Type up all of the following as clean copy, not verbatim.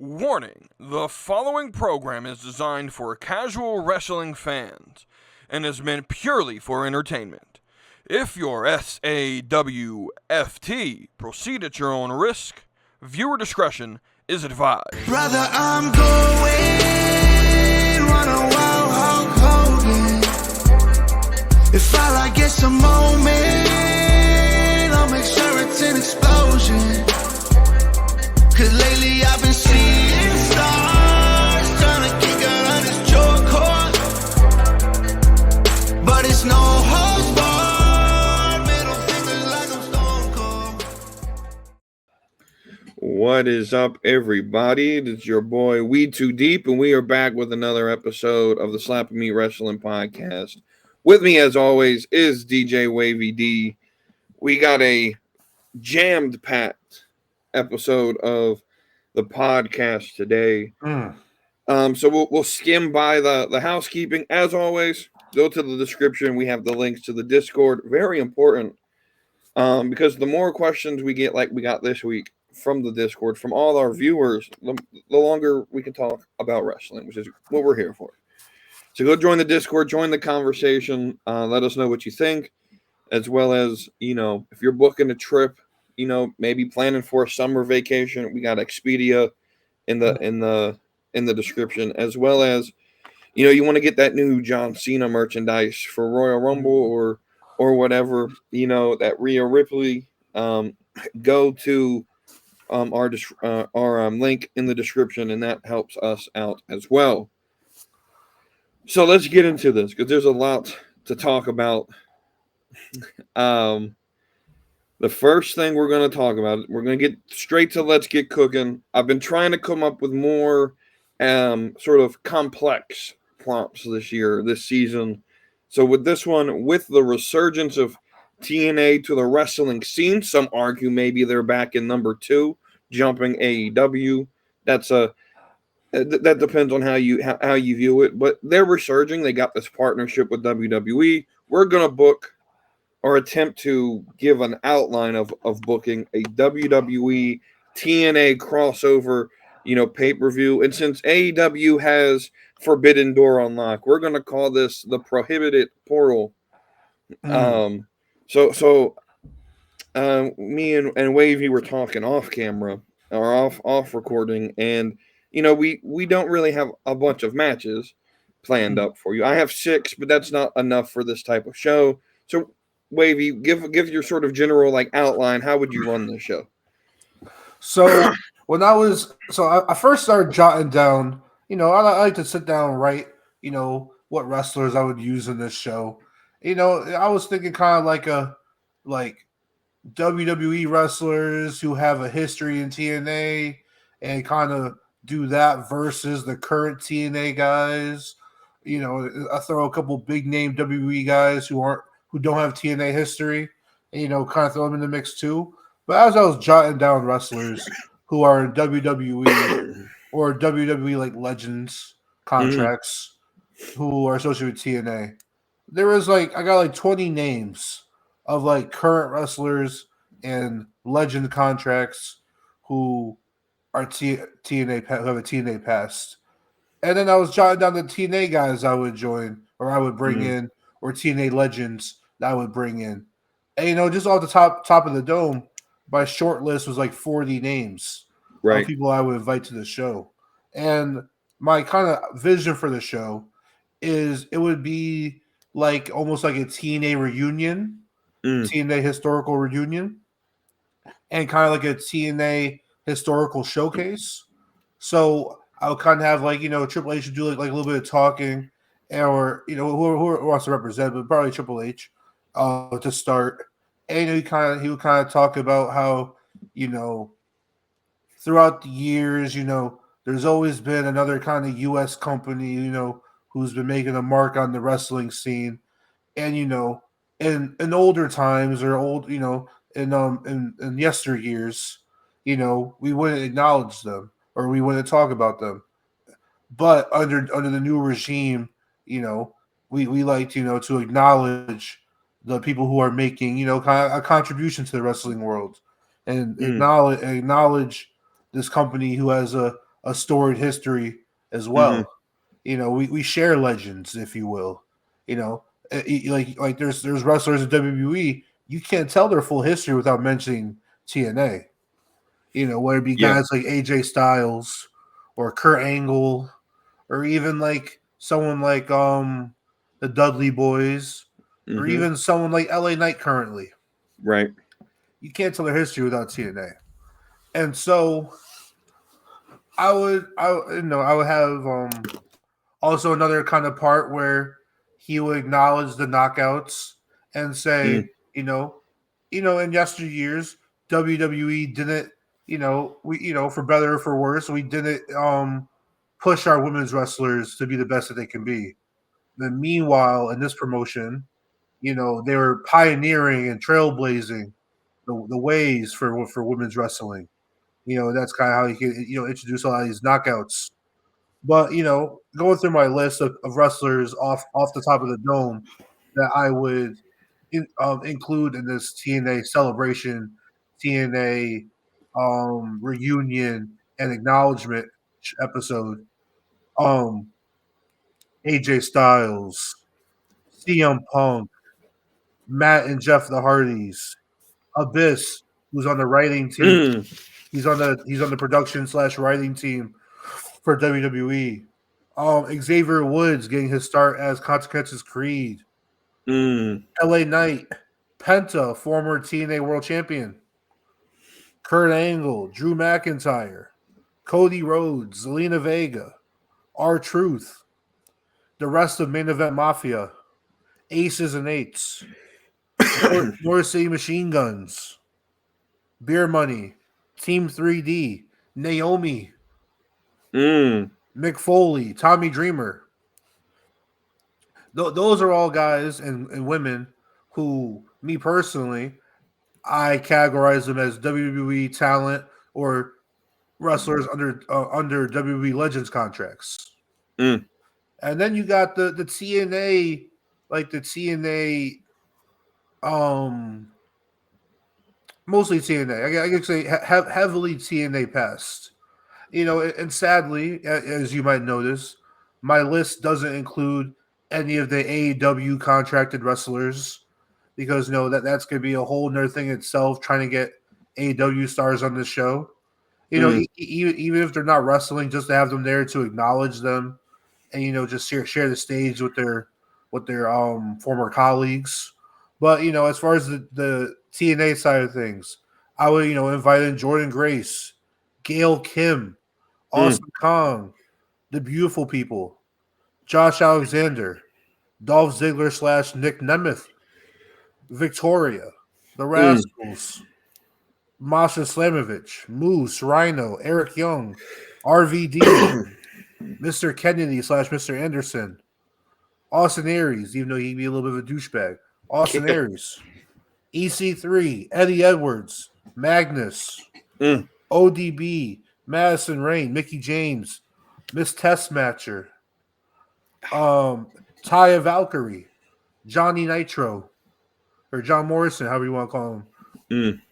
Warning, the following program is designed for casual wrestling fans and is meant purely for entertainment. If you're SAWFT, proceed at your own risk. Viewer discretion is advised. Brother, I'm going run a wild Hulk Hogan. If I like get some moment, I'll make sure it's an explosion. Cause lately I've been seeing stars, trying to kick out on this chokehold. But it's no holds barred, middle fingers like I'm Stone Cold. What is up, everybody? It's your boy We Too Deep, and we are back with another episode of the Slapping Me Wrestling Podcast. With me, as always, is DJ Wavy D. We got a jammed-packed episode of the podcast today. So we'll skim by the housekeeping. As always, go to the description. We have the links to the Discord. Very important, because the more questions we get, like we got this week from the Discord, from all our viewers, the longer we can talk about wrestling, which is what we're here for. So go join the Discord, join the conversation. Let us know what you think, as well as, if you're booking a trip, maybe planning for a summer vacation, we got Expedia in the description, as well as, you want to get that new John Cena merchandise for Royal Rumble or whatever, that Rhea Ripley, go to our link in the description, and that helps us out as well. So let's get into this, because there's a lot to talk about. The first thing we're going to talk about, we're going to get straight to Let's Get Cooking. I've been trying to come up with more sort of complex prompts this season. So with this one, with the resurgence of TNA to the wrestling scene, some argue maybe they're back in number 2, jumping AEW. That depends on how you view it, but they're resurging. They got this partnership with WWE. We're going to book or attempt to give an outline of booking a WWE TNA crossover, pay-per-view. And since AEW has Forbidden Door unlocked, we're going to call this the Prohibited Portal. Me and Wavy were talking off camera or off recording, and we don't really have a bunch of matches planned up for you. I have 6, but that's not enough for this type of show. So Wavy, give your sort of general outline. How would you run this show? So I first started jotting down, I like to sit down and write, what wrestlers I would use in this show. I was thinking kind of like WWE wrestlers who have a history in TNA, and kind of do that versus the current TNA guys. I throw a couple big name WWE guys who don't have TNA history, and kind of throw them in the mix too. But as I was jotting down wrestlers who are in WWE or WWE legends contracts who are associated with TNA, there was I got 20 names of current wrestlers and legend contracts who are TNA, who have a TNA past. And then I was jotting down the TNA guys I would join or I would bring in, or TNA legends that I would bring in. And just off the top of the dome, my short list was 40 names of people I would invite to the show. And my kind of vision for the show is it would be almost like a TNA reunion, TNA historical reunion, and kind of like a TNA historical showcase. So I would kind of have Triple H would do a little bit of talking, or who wants to represent, but probably Triple H to start. And he would kind of talk about how throughout the years, there's always been another kind of U.S. company, who's been making a mark on the wrestling scene, and in older times or in yesteryears, we wouldn't acknowledge them or we wouldn't talk about them. But under the new regime, we like to acknowledge the people who are making kind of a contribution to the wrestling world, and acknowledge this company who has a a storied history as well. You know, we share legends, if you will. You know, like there's wrestlers in WWE, you can't tell their full history without mentioning TNA. You know, whether it be guys like AJ Styles or Kurt Angle, or even like someone like the Dudley Boys, or even someone like LA Knight currently. Right. You can't tell their history without TNA. And so I would have also another kind of part where he would acknowledge the knockouts and say, in yesteryears, WWE didn't, for better or for worse, we didn't push our women's wrestlers to be the best that they can be. Then meanwhile, in this promotion, they were pioneering and trailblazing the ways for women's wrestling. That's kind of how you can, introduce a lot of these knockouts. But, going through my list of wrestlers off the top of the dome that I would include in this TNA celebration, TNA reunion and acknowledgement episode, AJ Styles, CM Punk, Matt and Jeff the Hardys, Abyss, who's on the writing team. He's on the production / writing team for WWE. Xavier Woods getting his start as Consequences Creed. LA Knight, Penta, former TNA World Champion. Kurt Angle, Drew McIntyre, Cody Rhodes, Zelina Vega, R-Truth, the rest of Main Event Mafia, Aces and Eights, North City Machine Guns, Beer Money, Team 3D, Naomi, Mick Foley, Tommy Dreamer. Those are all guys and women who, me personally, I categorize them as WWE talent or wrestlers under WWE Legends contracts. And then you got the TNA, like the TNA, mostly TNA. I could say heavily TNA past. And sadly, as you might notice, my list doesn't include any of the AEW contracted wrestlers because that's going to be a whole nother thing itself, trying to get AEW stars on the show. Even if they're not wrestling, just to have them there to acknowledge them and just share the stage with their former colleagues. But as far as the TNA side of things, I would invite in Jordan Grace, Gail Kim, Awesome Kong, the Beautiful People, Josh Alexander, Dolph Ziggler / Nick Nemeth, Victoria, the Rascals, Masha Slamovich, Moose, Rhino, Eric Young, RVD, Mr. Kennedy / Mr. Anderson, Austin Aries, even though he'd be a little bit of a douchebag, Austin Aries, EC3, Eddie Edwards, Magnus, ODB, Madison Rain, Mickey James, Miss Testmatcher, Taya Valkyrie, Johnny Nitro, or John Morrison, however you want to call him,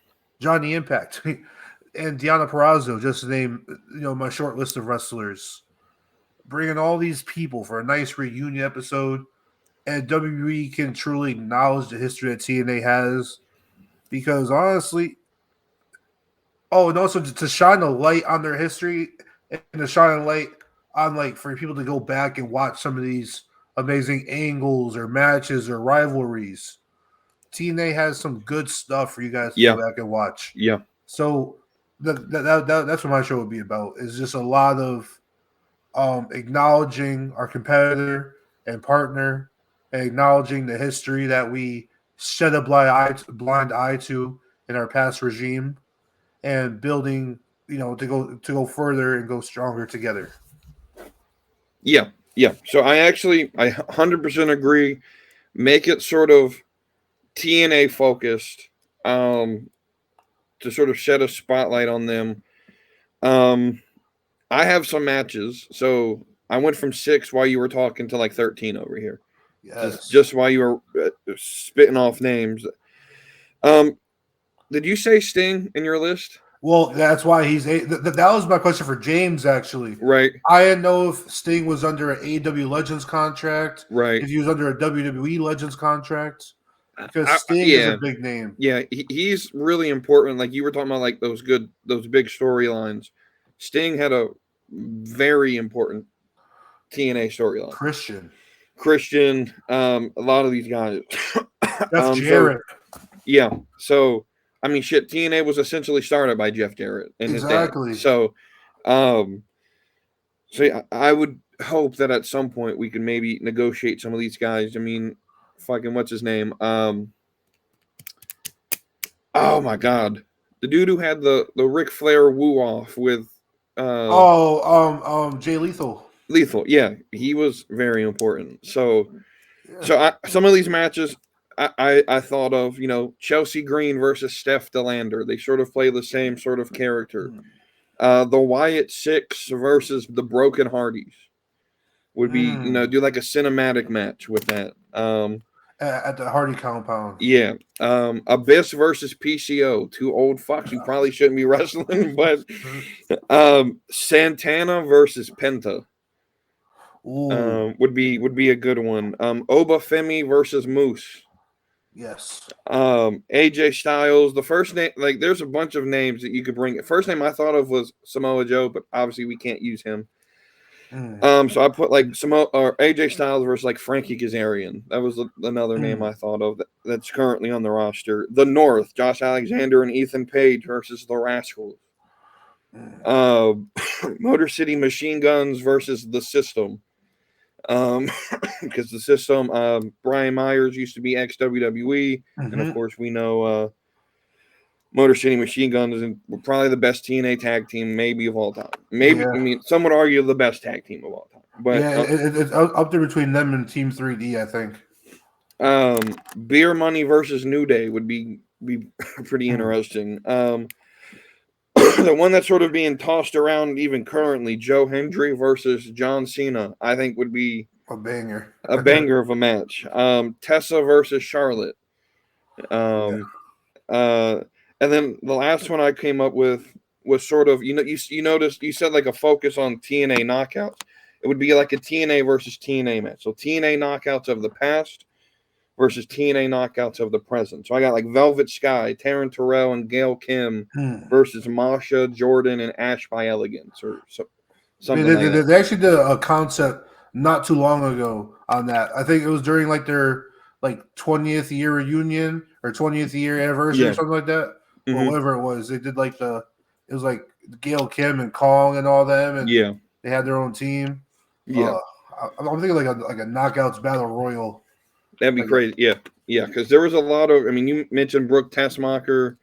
Johnny Impact, and Deonna Purrazzo, just to name my short list of wrestlers. Bringing all these people for a nice reunion episode, and WWE can truly acknowledge the history that TNA has, because honestly, and also to shine a light on their history and to shine a light on for people to go back and watch some of these amazing angles or matches or rivalries. TNA has some good stuff for you guys to go back and watch. Yeah. So that's what my show would be about, is just a lot of acknowledging our competitor and partner, and acknowledging the history that we shed a blind eye to in our past regime, and building, to go further and go stronger together. Yeah. So I 100% agree. Make it sort of TNA focused, to sort of shed a spotlight on them. I have some matches, so I went from 6 while you were talking to 13 over here. Yes. Just while you were spitting off names. Did you say Sting in your list? Well, that's why that was my question for James, actually. Right. I didn't know if Sting was under an AEW Legends contract, Right. if he was under a WWE Legends contract, because Sting is a big name. Yeah, he's really important. Like you were talking about, like those big storylines. Sting had a very important TNA storyline. Christian, a lot of these guys. Jeff Jarrett. So I mean, shit. TNA was essentially started by Jeff Jarrett and his dad. So, yeah, I would hope that at some point we can maybe negotiate some of these guys. I mean, fucking what's his name? Oh my god, the dude who had the Ric Flair woo off with. Jay Lethal. Lethal, yeah, he was very important. So some of these matches. I thought of, Chelsea Green versus Steph DeLander. They sort of play the same sort of character. The Wyatt Six versus the Broken Hardys would be, do like a cinematic match with that. At the Hardy compound. Yeah. Abyss versus PCO. Two old fucks who probably shouldn't be wrestling, but Santana versus Penta. Would be a good one. Oba Femi versus Moose. Yes. AJ Styles. The first name, like, there's a bunch of names that you could bring. First name I thought of was Samoa Joe, but obviously we can't use him. So I put like AJ Styles versus like Frankie Kazarian. That was another name I thought of that's currently on the roster. The North, Josh Alexander and Ethan Page versus the Rascals. Motor City Machine Guns versus the System. Because the System, Brian Myers used to be ex-WWE, and of course we know Motor City Machine Guns is probably the best TNA tag team maybe of all time. Maybe, I mean, some would argue the best tag team of all time. But it's up there between them and Team 3D, I think. Beer Money versus New Day would be pretty interesting. The one that's sort of being tossed around even currently, Joe Hendry versus John Cena, I think would be a banger. A banger of a match. Tessa versus Charlotte. And then the last one I came up with was sort of, you noticed, you said like a focus on TNA knockouts. It would be like a TNA versus TNA match. So TNA knockouts of the past versus TNA knockouts of the present. So I got like Velvet Sky, Taryn Terrell, and Gail Kim versus Masha, Jordan, and Ash by Elegance, or something like that. They actually did a concept not too long ago on that. I think it was during like their 20th year reunion or 20th year anniversary or something like that. Or whatever it was. They did it was like Gail Kim and Kong and all them, and they had their own team. I'm thinking like a knockouts battle royal. That'd be crazy. Yeah, because there was a lot of. I mean, you mentioned Brooke Tessmacher,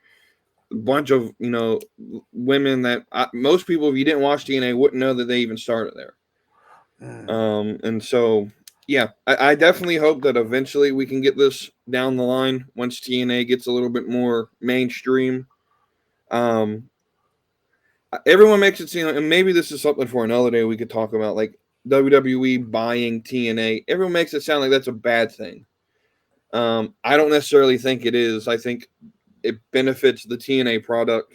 a bunch of women that most people, if you didn't watch TNA, wouldn't know that they even started there. And so, yeah, I definitely hope that eventually we can get this down the line once TNA gets a little bit more mainstream. Everyone makes it seem, and maybe this is something for another day we could talk about, like WWE buying TNA. Everyone makes it sound like that's a bad thing. I don't necessarily think it is. I think it benefits the TNA product.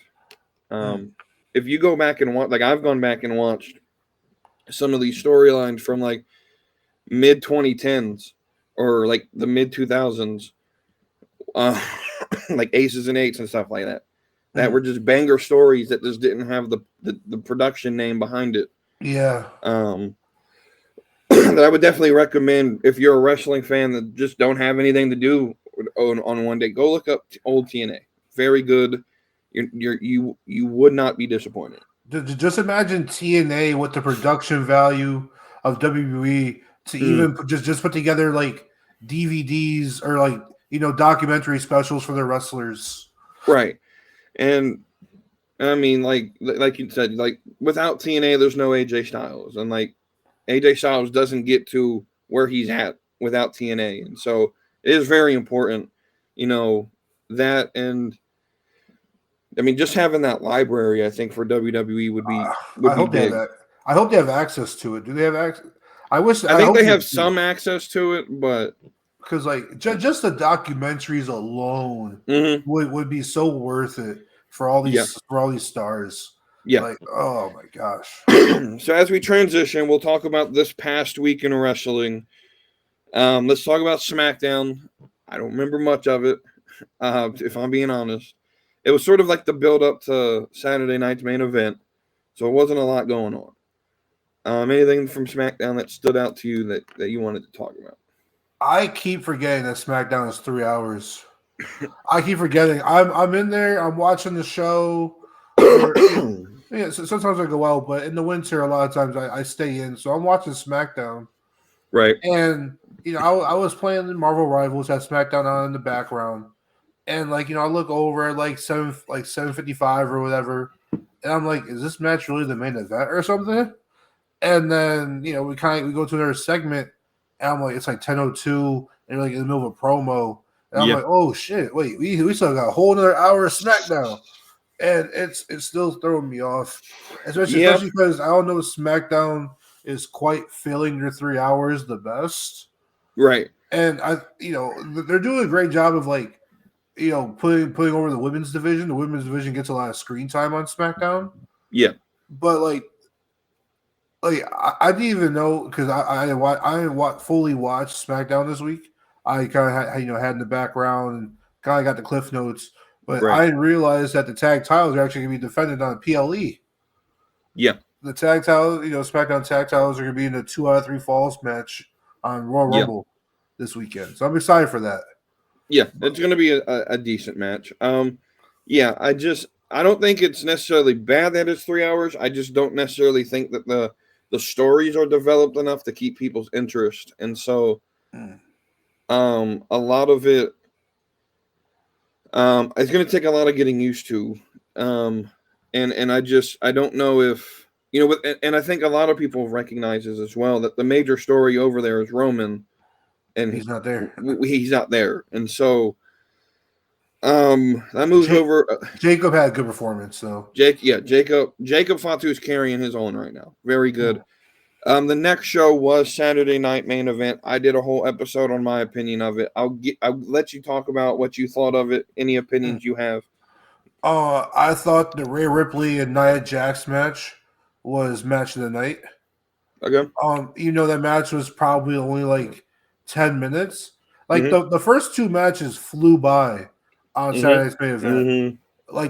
If you go back and watch, like I've gone back and watched some of these storylines from like mid 2010s or like the mid 2000s, like Aces and Eights and stuff like that, that were just banger stories that just didn't have the production name behind it. Yeah. That I would definitely recommend if you're a wrestling fan that just don't have anything to do on one day. Go look up old TNA. Very good. You would not be disappointed. Just imagine TNA with the production value of WWE to even just put together like DVDs or like documentary specials for their wrestlers. Right. And I mean, like you said, like without TNA, there's no AJ Styles, and like AJ Styles doesn't get to where he's at without TNA, and so it is very important, that. And I mean, just having that library, I think for WWE would be. I hope they have that. I hope they have access to it. Do they have access? I think they have some access to it, but because like just the documentaries alone would be so worth it for all these stars. Yeah. Like, oh my gosh. So as we transition, we'll talk about this past week in wrestling. Let's talk about SmackDown. I don't remember much of it, if I'm being honest. It was sort of like the build-up to Saturday night's main event, so it wasn't a lot going on. Anything from SmackDown that stood out to you that you wanted to talk about? I keep forgetting that SmackDown is 3 hours. I keep forgetting. I'm in there. I'm watching the show. Yeah, so sometimes I go out, but in the winter, a lot of times I stay in. So I'm watching SmackDown. Right. And, I was playing the Marvel Rivals, had SmackDown on in the background. And, I look over at, 7:55 or whatever. And I'm like, is this match really the main event or something? And then, we go to another segment. And I'm like, it's like 10:02. And you're in the middle of a promo. And I'm like, oh, shit. Wait, we still got a whole another hour of SmackDown. And it's still throwing me off, especially because I don't know if SmackDown is quite filling their 3 hours the best, right? And they're doing a great job of putting over the women's division. The women's division gets a lot of screen time on SmackDown. Yeah, but I didn't even know because I didn't fully watch SmackDown this week. I kind of had in the background and kind of got the cliff notes. But I didn't realize that the tag titles are actually going to be defended on PLE. Yeah. The tag titles, SmackDown tag titles are going to be in a 2 out of 3 falls match on Royal Rumble this weekend. So I'm excited for that. Yeah, it's going to be a decent match. I don't think it's necessarily bad that it's 3 hours. I just don't necessarily think that the stories are developed enough to keep people's interest. And so a lot of it, it's going to take a lot of getting used to. And I don't know if, and I think a lot of people recognize as well that the major story over there is Roman, and he's not there. He's not there. And so, that moves over. Jacob had a good performance. So Jacob Fatu is carrying his own right now. Very good. The next show was Saturday Night Main Event. I did a whole episode on my opinion of it. I'll let you talk about what you thought of it. Any opinions you have? I thought the Rhea Ripley and Nia Jax match was match of the night. Okay. That match was probably only 10 minutes. The first 2 matches flew by on Saturday's main event.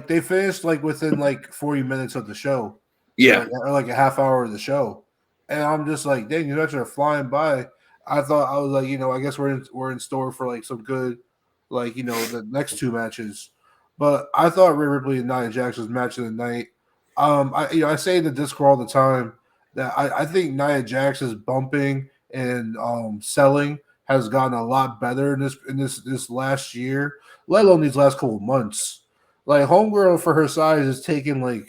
They finished within 40 minutes of the show. Yeah. Or a half hour of the show. And I'm just like, dang, you guys are flying by. I thought I was I guess we're in store for some good, the next 2 matches. But I thought Rhea Ripley and Nia Jax was match of the night. I say in the Discord all the time that I think Nia Jax's bumping and selling has gotten a lot better in this last year, let alone these last couple of months. Homegirl for her size is taking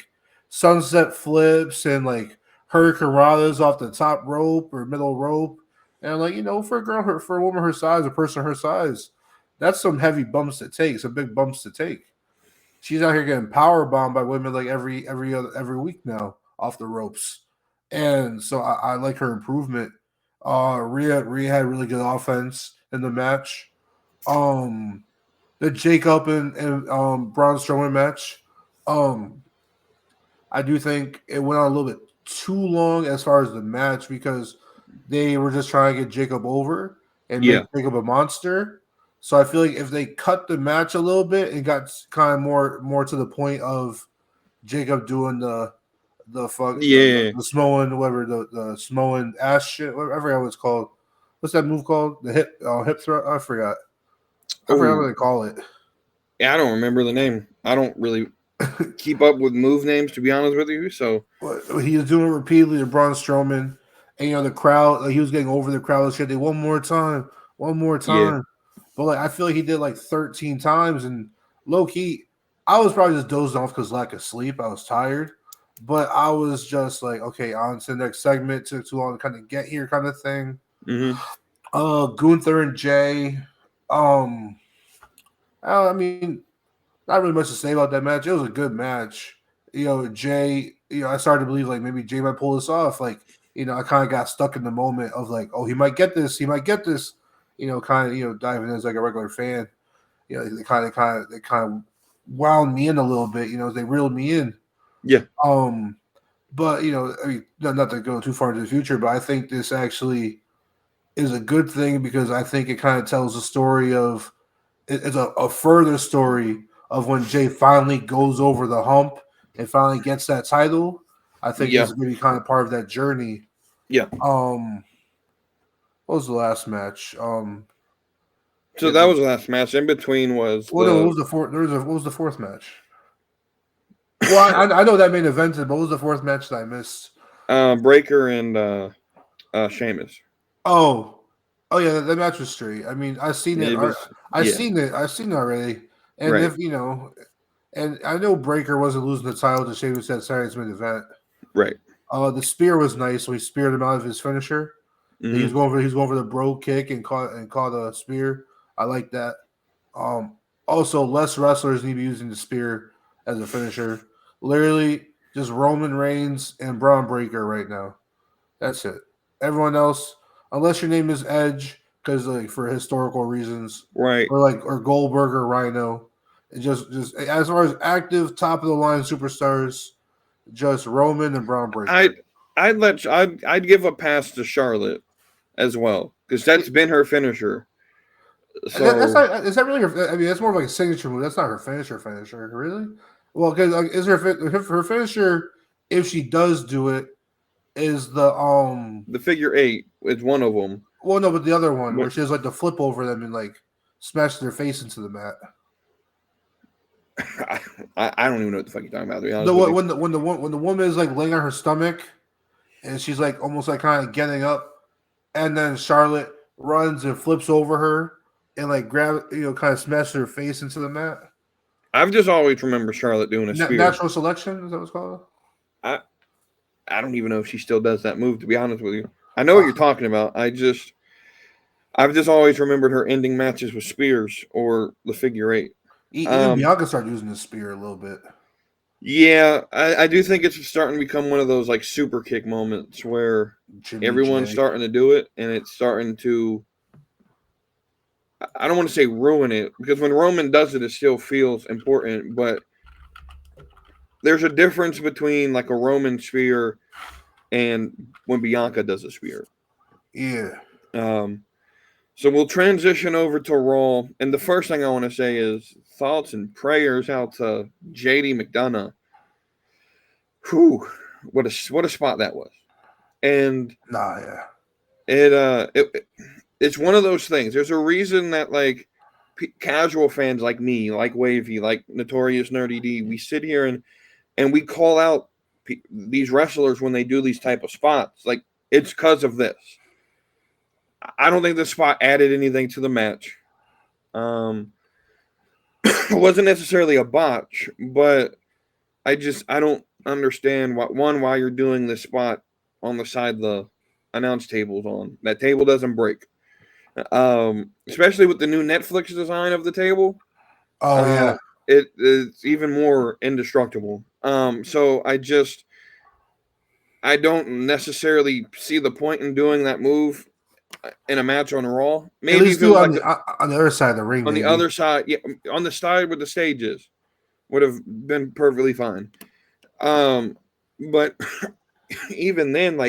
sunset flips and hurricanranas off the top rope or middle rope. And for a woman her size, a person her size, that's some heavy bumps to take, some big bumps to take. She's out here getting power bombed by women every week now off the ropes. And so I like her improvement. Rhea had really good offense in the match. The Jacob and Braun Strowman match, I do think it went on a little bit too long as far as the match because they were just trying to get Jacob over and make Jacob a monster. So I feel like if they cut the match a little bit and got kind of more to the point of Jacob doing the Samoan, whatever the Samoan ass shit, whatever it's called. What's that move called? The hip thrust? I forgot. I forgot what they call it. Yeah, I don't remember the name. I don't really keep up with move names, to be honest with you. So he was doing it repeatedly to Braun Strowman, and the crowd, he was getting over the crowd and shit. They one more time. Yeah. But I feel like he did 13 times, and low key, I was probably just dozing off because lack of sleep. I was tired, but I was just okay, on to the next segment. Took too long to kind of get here, kind of thing. Gunther and Jay. I mean, not really much to say about that match. It was a good match. Jay. I started to believe maybe Jay might pull this off. I kind of got stuck in the moment of oh, he might get this. Kind of diving in as a regular fan. They kind of wound me in a little bit. They reeled me in. Yeah. But I mean, not to go too far into the future, but I think this actually is a good thing because I think it kind of tells a story of it's a further story of when Jay finally goes over the hump and finally gets that title. I think this is going to be kind of part of that journey. Yeah. What was the last match? So that was the last match. In between was what was the fourth? What was the fourth match? Well, I know that main event, but what was the fourth match that I missed? Breaker and Sheamus. Oh yeah, that match was straight. I mean, I've seen it. I've seen it already. And right. if and I know Breaker wasn't losing the title to Sheamus at Saturday's main event. Right. The spear was nice, so he speared him out of his finisher. Mm-hmm. He was going for the bro kick and caught a spear. I like that. Also, less wrestlers need to be using the spear as a finisher. Literally, just Roman Reigns and Braun Breaker right now. That's it. Everyone else, unless your name is Edge, because for historical reasons, right? Or Goldberg or Rhino, just as far as active top of the line superstars, just Roman and Braun Breaker. I'd give a pass to Charlotte as well because that's been her finisher. So is that really her? I mean, that's more of like a signature move. That's not her finisher, really. Well, because is her finisher, if she does do it, is the figure eight is one of them. Well, no, but the other one where she has the flip over them and smash their face into the mat. I don't even know what the fuck you're talking about. To be honest when the woman is laying on her stomach, and she's almost kind of getting up, and then Charlotte runs and flips over her and grab kind of smashes her face into the mat. I've just always remember Charlotte doing a spear. Natural selection, is that what it's called? I don't even know if she still does that move, to be honest with you. I know what you're talking about. I've just always remembered her ending matches with spears or the figure eight. Even Bianca started using the spear a little bit. Yeah, I do think it's starting to become one of those super kick moments where everyone's starting to do it, and it's starting to, I don't want to say ruin it, because when Roman does it still feels important, but there's a difference between a Roman spear and when Bianca does a spear. Yeah. So we'll transition over to Raw, and the first thing I want to say is thoughts and prayers out to JD McDonough. Whew, what a spot that was. And it's one of those things. There's a reason that casual fans like me, like Wavy, like Notorious Nerdy D, we sit here and we call out these wrestlers when they do these type of spots. It's because of this. I don't think this spot added anything to the match. It wasn't necessarily a botch, but I don't understand why you're doing this spot on the side the announce table's on. That table doesn't break. Especially with the new Netflix design of the table. Oh yeah. It's even more indestructible. So I don't necessarily see the point in doing that move in a match on Raw. Maybe at least do on the other side of the ring. On the other side, yeah, on the side where the stage is, would have been perfectly fine. But even then,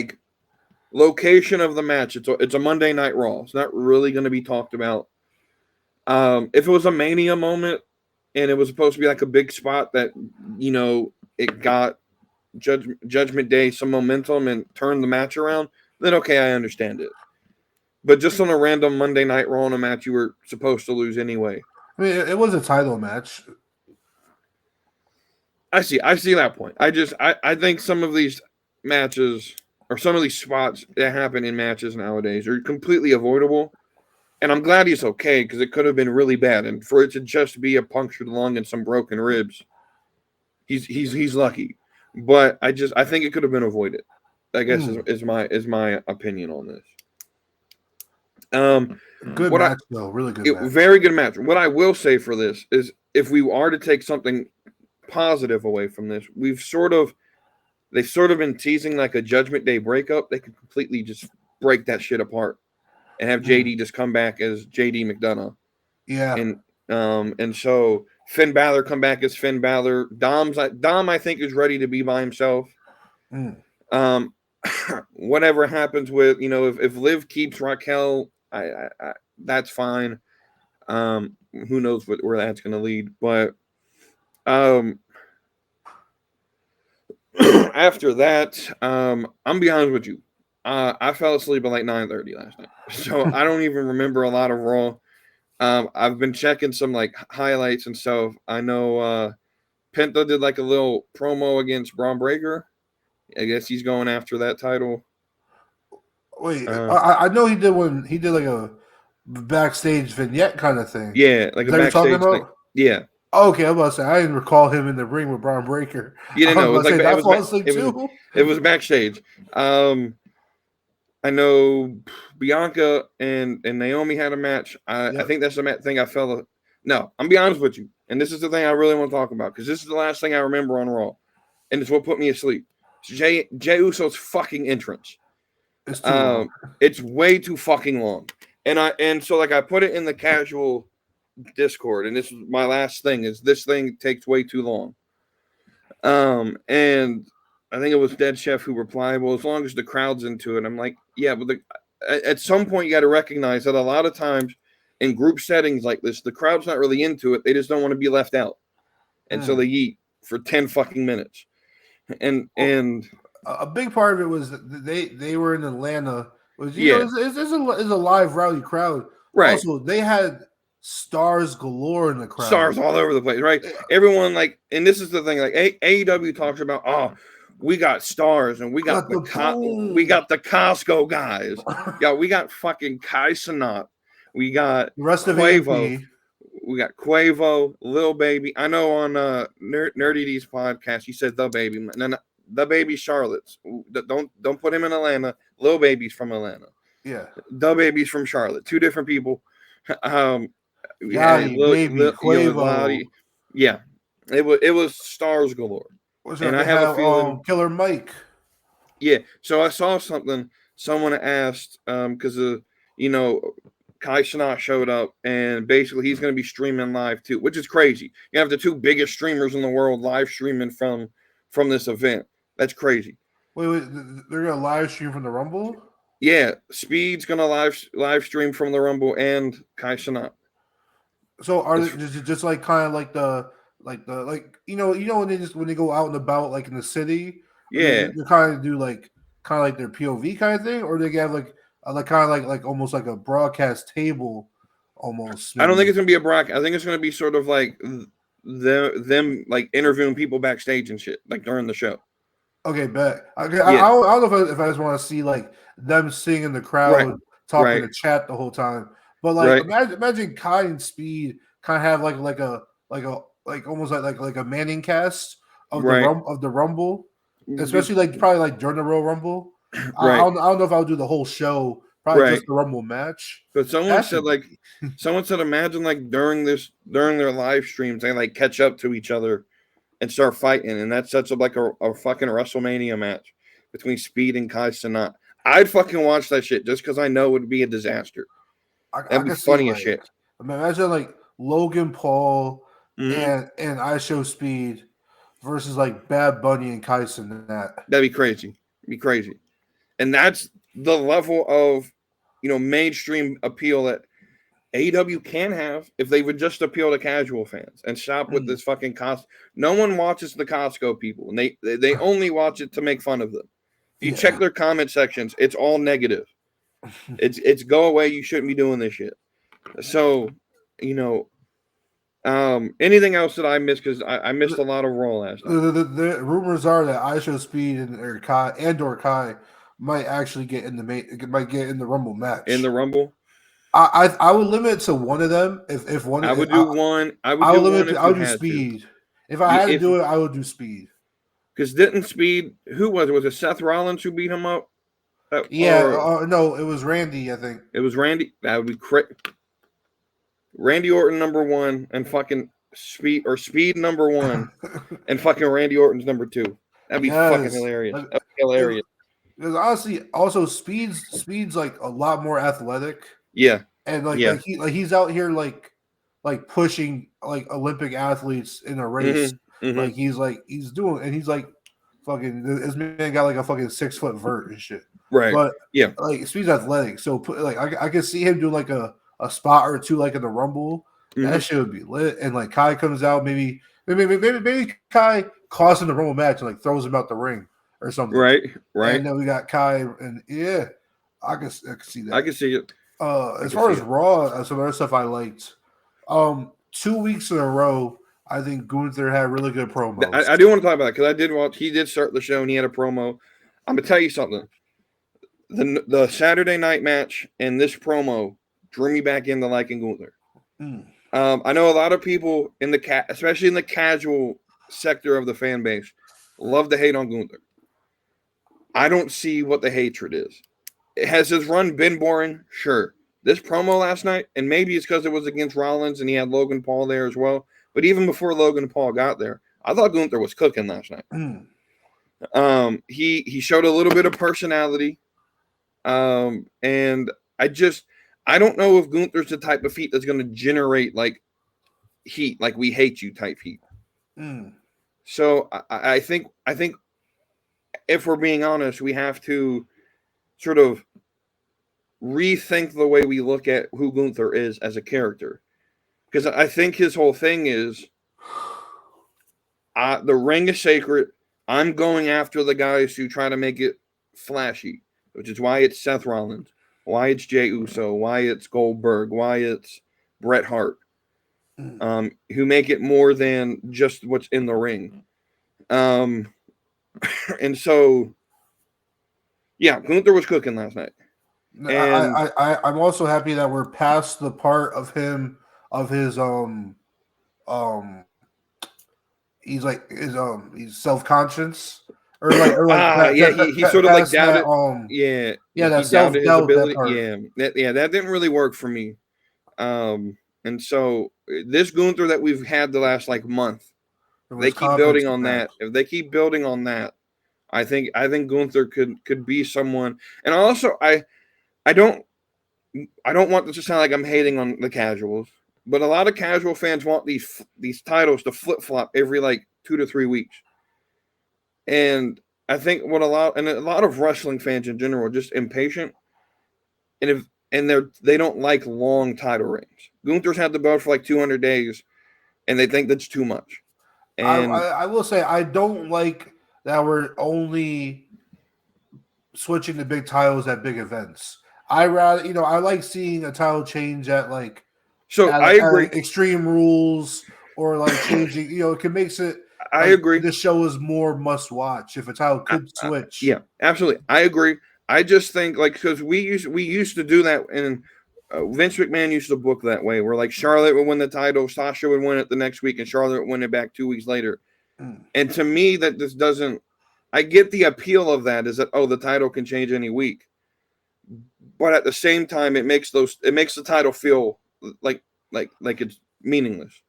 location of the match, it's a Monday Night Raw. It's not really going to be talked about. If it was a Mania moment and it was supposed to be a big spot that it got Judgment Day some momentum and turned the match around, then okay, I understand it. But just on a random Monday Night Raw in a match you were supposed to lose anyway. I mean, it was a title match. I see that point. I think some of these matches or some of these spots that happen in matches nowadays are completely avoidable. And I'm glad he's okay because it could have been really bad. And for it to just be a punctured lung and some broken ribs, he's lucky. But I think it could have been avoided. I guess is my opinion on this. Good match, though. Really good match. Very good match. What I will say for this is if we are to take something positive away from this, they've sort of been teasing a Judgment Day breakup. They could completely just break that shit apart and have JD just come back as JD McDonough. Yeah. And so Finn Balor come back as Finn Balor. Dom, I think, is ready to be by himself. Whatever happens with, if Liv keeps Raquel, I that's fine. Who knows where that's going to lead, but after that, I'm be honest with you. I fell asleep at like 9:30 last night, so I don't even remember a lot of Raw. I've been checking some like highlights and stuff. I know Penta did like a little promo against Braun Breaker. I guess he's going after that title. Wait, I know he did one. He did like a backstage vignette kind of thing. Yeah, like a backstage thing. Yeah. Okay, I'm about to say I didn't recall him in the ring with Braun Breaker. You didn't know it was like it was backstage. I know Bianca and Naomi had a match. I think that's the thing I felt. No, I'm be honest with you, and this is the thing I really want to talk about because this is the last thing I remember on Raw, and it's what put me asleep. Jey Uso's fucking entrance. It's too long. It's way too fucking long, and so like I put it in the casual Discord, and this is my last thing. Is this thing takes way too long? And I think it was Dead Chef who replied, well, as long as the crowd's into it. I'm like, yeah, but at some point you got to recognize that a lot of times in group settings like this, the crowd's not really into it. They just don't want to be left out. And so they eat for 10 fucking minutes. And a big part of it was that they were in Atlanta. It's a live rowdy crowd. Right. Also, they had stars galore in the crowd. Stars all over the place, right? Everyone and this is the thing, like AEW talks about, we got stars and we got the Costco guys. Yeah, we got fucking Kai Cenat. We got the rest of Quavo. We got Quavo, Lil Baby. I know on Nerdy D's podcast, he said the baby. No, the baby Charlotte's. Don't put him in Atlanta. Lil Baby's from Atlanta. Yeah. The baby's from Charlotte. Two different people. Baby, Quavo. Yeah. It was stars galore. And I have a feeling Killer Mike. Yeah. So I saw something. Someone asked because Kai Cenat showed up, and basically he's going to be streaming live too, which is crazy. You have the two biggest streamers in the world live streaming from this event. That's crazy. Wait, they're going to live stream from the Rumble? Yeah, Speed's going to live stream from the Rumble and Kai Cenat. So are they just like kind of like the when they go out and about like in the city? Yeah, they kind of do like their POV kind of thing, or they have like almost like a broadcast table almost. Maybe. I don't think it's gonna be a broadcast. I think it's gonna be sort of like them like interviewing people backstage and shit like during the show. Okay, bet. Okay, yeah. I don't know if I just want to see like them sitting in the crowd talking to chat the whole time, but like imagine Kai and Speed kind of have like almost like a Manning cast of the Rumble, especially like probably like during the Royal Rumble. I don't know if I would do the whole show, probably just the Rumble match. But someone said imagine like during their live streams they like catch up to each other and start fighting, and that sets up like a fucking WrestleMania match between Speed and Kai Cenat. I'd fucking watch that shit just because I know it would be a disaster. That'd be funny as shit. Imagine like Logan Paul and I Show Speed versus like Bad Bunny and Kai Cenat. That'd be crazy. And that's the level of, mainstream appeal that AEW can have if they would just appeal to casual fans and stop with this fucking Costco. No one watches the Costco people, and they only watch it to make fun of them. If you check their comment sections, it's all negative. It's go away. You shouldn't be doing this shit. So, anything else that I missed? Because I missed a lot of Raw last night. The rumors are that I Show Speed or Kai might actually get in the Rumble match. In the Rumble, I would limit it to one of them. If one, I would do one. I would do Speed. If I had to do it, I would do Speed. Because didn't Speed? Who was it? Was it Seth Rollins who beat him up? No, it was Randy. I think it was Randy. That would be crazy. Randy Orton number 1 and fucking Speed number 1 and fucking Randy Orton's number 2. That'd be fucking hilarious. That'd be hilarious. Because honestly, also Speed's like a lot more athletic. Yeah. And he's out here like like pushing like Olympic athletes in a race. Like he's doing, and he's like fucking. This man got like a fucking 6 foot vert and shit. Right. But yeah, like Speed's athletic, so like I could see him do like a spot or two like in the Rumble. That shit would be lit. And like Kai comes out, maybe Kai costs him the Rumble match and like throws him out the ring or something. Right. And then we got Kai, and yeah, I can see that. I can see it. As far as Raw, some other stuff I liked. 2 weeks in a row, I think Gunther had really good promos. I do want to talk about it because I did watch. He did start the show and he had a promo. I'm gonna tell you something. The Saturday night match and this promo drew me back into liking Gunther. I know a lot of people in the especially in the casual sector of the fan base, love to hate on Gunther. I don't see what the hatred is. Has his run been boring? Sure. This promo last night, and maybe it's because it was against Rollins and he had Logan Paul there as well. But even before Logan Paul got there, I thought Gunther was cooking last night. He showed a little bit of personality. And I don't know if Gunther's the type of heat that's going to generate like heat, like we hate you type heat. So I think if we're being honest, we have to sort of rethink the way we look at who Gunther is as a character. Because I think his whole thing is the ring is sacred. I'm going after the guys who try to make it flashy, which is why it's Seth Rollins, why it's Jey Uso, why it's Goldberg, why it's Bret Hart, who make it more than just what's in the ring. And so, yeah, Gunther was cooking last night. And I'm also happy that we're past the part of him of his he's self-conscious or he sort of like doubted that doubted his ability. That That didn't really work for me. And so this Gunther that we've had the last like month, they keep building on that. If they keep building on that, I think Gunther could be someone. And also I don't want this to sound like I'm hating on the casuals, but a lot of casual fans want these titles to flip-flop every like 2 to 3 weeks. And I think a lot of wrestling fans in general are just impatient. And they don't like long title reigns. Gunther's had the belt for like 200 days and they think that's too much. And I will say I don't like that we're only switching to big titles at big events. I rather, I like seeing a title change at like I agree. Extreme Rules or like changing, it can make it. I agree. The show is more must watch if a title could switch. Yeah, absolutely. I agree. I just think like because we used to do that, and Vince McMahon used to book that way, where like Charlotte would win the title, Sasha would win it the next week, and Charlotte would win it back 2 weeks later. And to me, that this doesn't. I get the appeal of that is that the title can change any week, but at the same time, it makes the title feel like it's meaningless.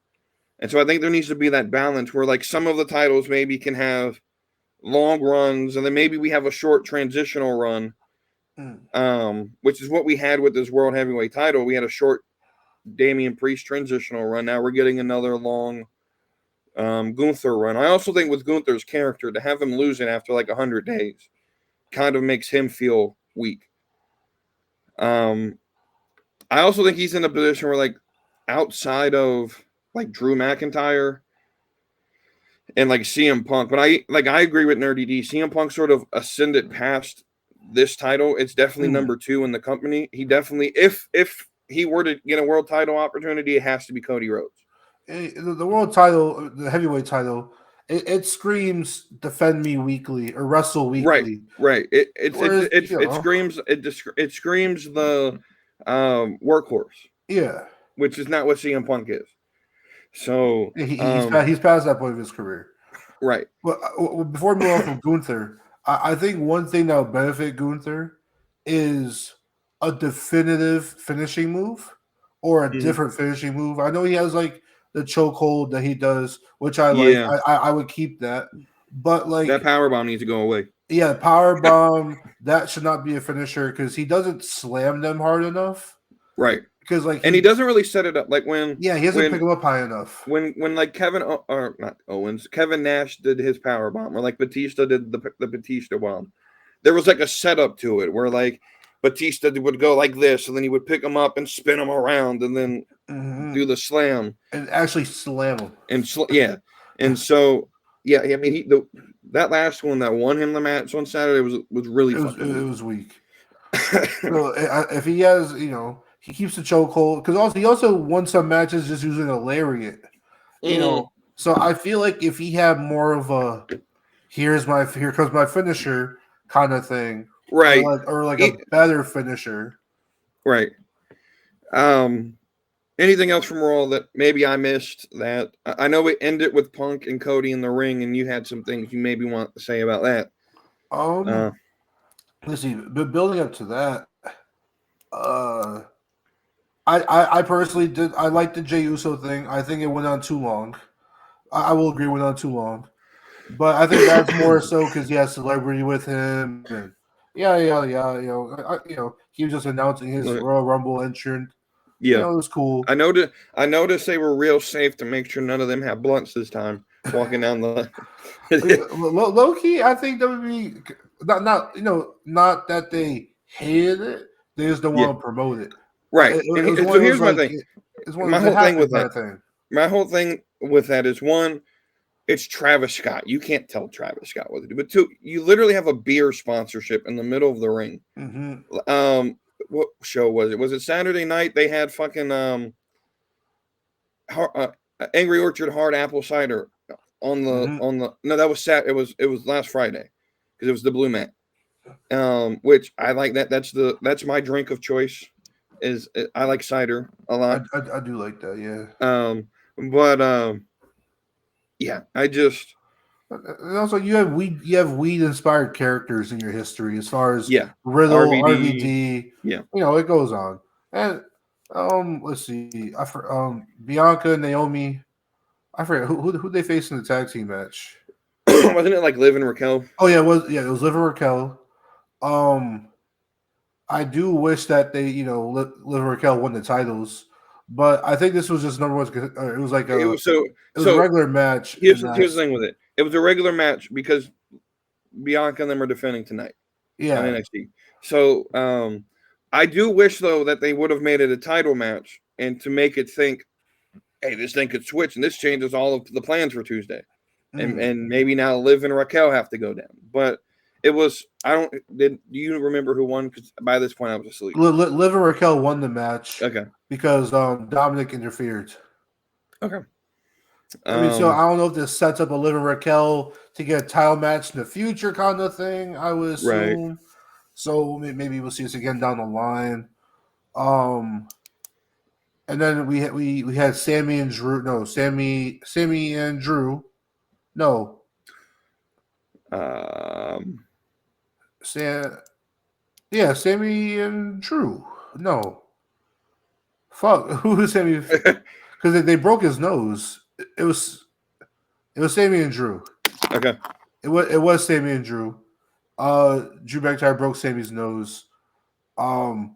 And so I think there needs to be that balance where like some of the titles maybe can have long runs, and then maybe we have a short transitional run, which is what we had with this World Heavyweight title. We had a short Damian Priest transitional run. Now we're getting another long Gunther run. I also think with Gunther's character, to have him lose it after like 100 days kind of makes him feel weak. I also think he's in a position where like outside of like Drew McIntyre and like CM Punk, but I agree with Nerdy D. CM Punk sort of ascended past this title. It's definitely number 2 in the company. He definitely, if he were to get a world title opportunity, it has to be Cody Rhodes. The world title, the heavyweight title, it screams defend me weekly or wrestle weekly. Right. It screams the workhorse. Yeah. Which is not what CM Punk is. So he's past that point of his career. Right. But before we move on from Gunther, I think one thing that would benefit Gunther is a definitive finishing move or a different finishing move. I know he has like the chokehold that he does, which I like. Yeah. I would keep that. But like that powerbomb needs to go away. Yeah, powerbomb, that should not be a finisher because he doesn't slam them hard enough. Right. because like he doesn't really set it up like when he doesn't pick him up high enough. When like Kevin Nash did his power bomb, or like Batista did the Batista bomb, there was like a setup to it where like Batista would go like this, and then he would pick him up and spin him around, and then do the slam and actually slam him. And and so I mean that last one that won him the match on Saturday was really it was weak. So, if he has, he keeps the chokehold because he also won some matches just using a lariat, So I feel like if he had more of a here comes my finisher kind of thing, right, or a better finisher, right. Anything else from Raw that maybe I missed? That I know we ended with Punk and Cody in the ring, and you had some things you maybe want to say about that. Let's see. But building up to that, I personally did. I like the Jey Uso thing. I think it went on too long. I will agree, it went on too long. But I think that's more so because he has celebrity with him. And he was just announcing his Royal Rumble entrant. Yeah, it was cool. I noticed they were real safe to make sure none of them have blunts this time walking down the. Low key, I think that would be not that they hated it. They just don't want to promote it. Right. So here's my thing. My whole thing with that is one, it's Travis Scott. You can't tell Travis Scott what to do. But two, you literally have a beer sponsorship in the middle of the ring. Mm-hmm. What show was it? Was it Saturday night? They had fucking Angry Orchard hard apple cider on the no, that was it was last Friday because it was the blue mat. Which I like that. That's my drink of choice. I like cider a lot. I do like that, yeah. I just and also you have weed inspired characters in your history as far as Riddle, RVD. Yeah, it goes on. And let's see, Bianca and Naomi. I forget who they faced in the tag team match. Wasn't it like Liv and Raquel? Oh yeah, it was Liv and Raquel. I do wish that they, Liv and Raquel won the titles, but I think this was just number one. It was like a regular match. Here's the thing with it. It was a regular match because Bianca and them are defending tonight. Yeah. On NXT. So I do wish though that they would have made it a title match and to make it think, hey, this thing could switch and this changes all of the plans for Tuesday. And maybe now Liv and Raquel have to go down. But it was do you remember who won? Because by this point I was asleep. Liv and Raquel won the match. Okay. Because Dominic interfered. Okay. So I don't know if this sets up a Liv and Raquel to get a title match in the future kind of thing, I would assume. Right. So maybe we'll see this again down the line. And then we had Sammy and Drew. No, Sammy and Drew. No. Sammy and Drew. No. Fuck. Who was Sammy? Because they broke his nose. It was Sammy and Drew. Okay. It was Sammy and Drew. Drew McIntyre broke Sammy's nose. And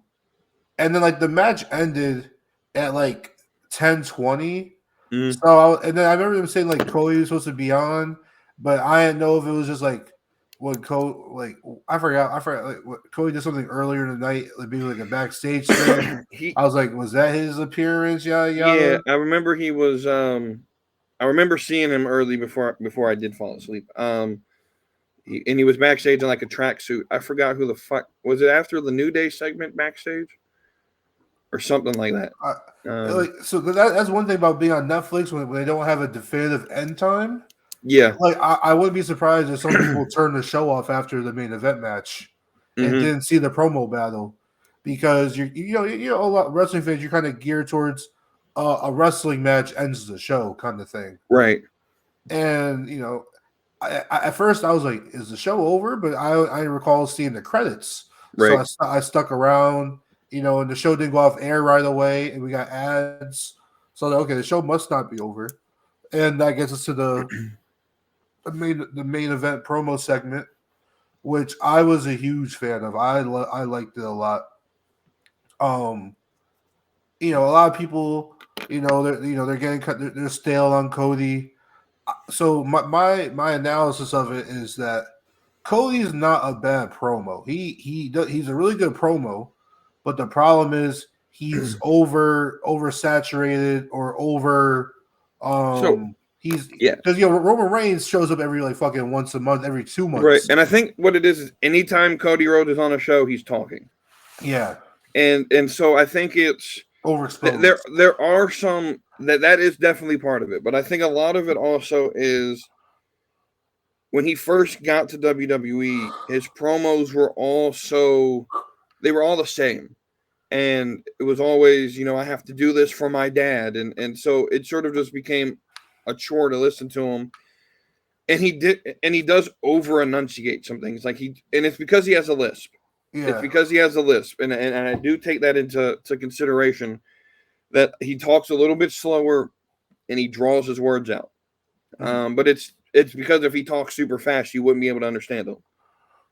then like the match ended at like 10:20. So and then I remember them saying like Cody was supposed to be on, but I didn't know if it was just like what Cody I forgot like what Cody did something earlier in the night, like maybe like a backstage thing. I was like, was that his appearance? Yeah, I remember he was. I remember seeing him early before I did fall asleep. He was backstage in like a tracksuit. I forgot who the fuck was it after the New Day segment backstage, or something like that. So that's one thing about being on Netflix when they don't have a definitive end time. Yeah, like I wouldn't be surprised if some people turn the show off after the main event match and didn't see the promo battle because you know a lot of wrestling fans, you're kind of geared towards a wrestling match ends the show kind of thing, right? And I at first I was like, is the show over? But I recall seeing the credits, right? So I stuck around, and the show didn't go off air right away, and we got ads. So okay, the show must not be over, and that gets us to the main event promo segment, which I was a huge fan of. I liked it a lot. a lot of people, they're getting cut. They're stale on Cody. So my analysis of it is that Cody's not a bad promo. He's a really good promo, but the problem is he's oversaturated or over. So He's yeah, because Roman Reigns shows up every fucking once a month, every 2 months, right. And I think what it is anytime Cody Rhodes is on a show, he's talking. Yeah, and so I think it's overexposed. There are some that is definitely part of it, but I think a lot of it also is when he first got to WWE, his promos were all they were all the same. And it was always, I have to do this for my dad. And so it sort of just became a chore to listen to him. And he does over enunciate some things. And it's because he has a lisp. Yeah. It's because he has a lisp. And I do take that into consideration that he talks a little bit slower and he draws his words out. But it's because if he talks super fast, you wouldn't be able to understand him.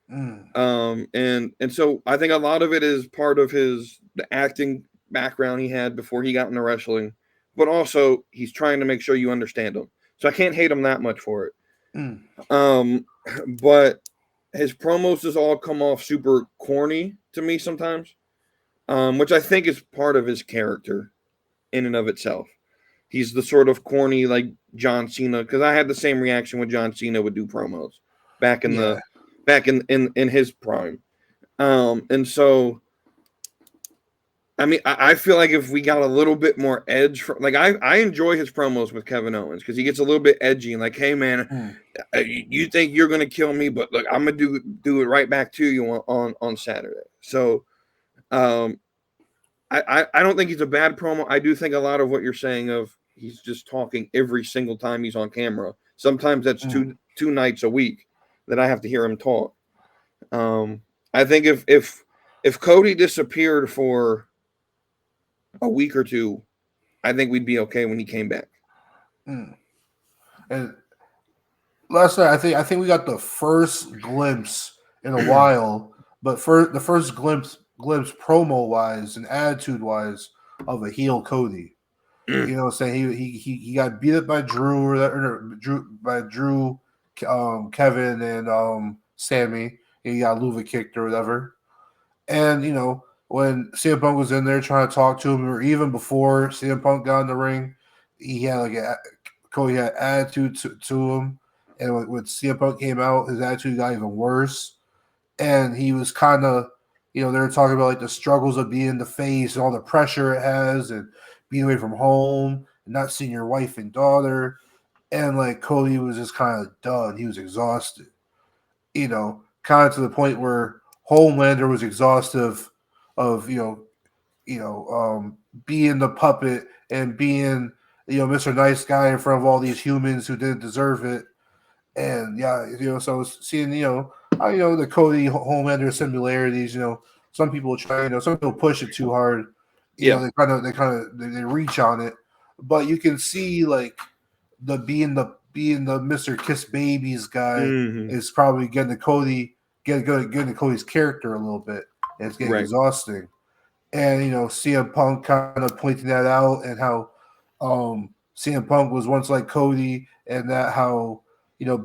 And so I think a lot of it is part of the acting background he had before he got into wrestling, but also he's trying to make sure you understand him. So I can't hate him that much for it. But his promos just all come off super corny to me sometimes, which I think is part of his character in and of itself. He's the sort of corny like John Cena, because I had the same reaction when John Cena would do promos back in his prime. And so I mean, I feel like if we got a little bit more edge I enjoy his promos with Kevin Owens because he gets a little bit edgy and like, hey man, you think you're gonna kill me, but look, I'm gonna do it right back to you on Saturday. So I don't think he's a bad promo. I do think a lot of what you're saying of he's just talking every single time he's on camera. Sometimes that's two nights a week that I have to hear him talk. I think if Cody disappeared for a week or two, I think we'd be okay when he came back. And last night, I think we got the first glimpse in a while, but the first glimpse promo wise and attitude wise of a heel Cody. Saying he got beat up by Drew Drew, Kevin and Sammy. He got Luva kicked or whatever, and when CM Punk was in there trying to talk to him, or even before CM Punk got in the ring, he had Cody had attitude to him, and when CM Punk came out, his attitude got even worse, and he was kind of, they were talking about like the struggles of being the face and all the pressure it has, and being away from home and not seeing your wife and daughter, and like Cody was just kind of done. He was exhausted, kind of to the point where Homelander was exhaustive of being the puppet and being Mr. Nice Guy in front of all these humans who didn't deserve it, and so seeing the Cody Homelander similarities. Some people try, some people push it too hard. They reach on it, but you can see like the being the Mr. Kiss Babies guy is probably getting to Cody. Getting to Cody's character a little bit, and it's getting exhausting. And CM Punk kind of pointing that out, and how CM Punk was once like Cody, and that how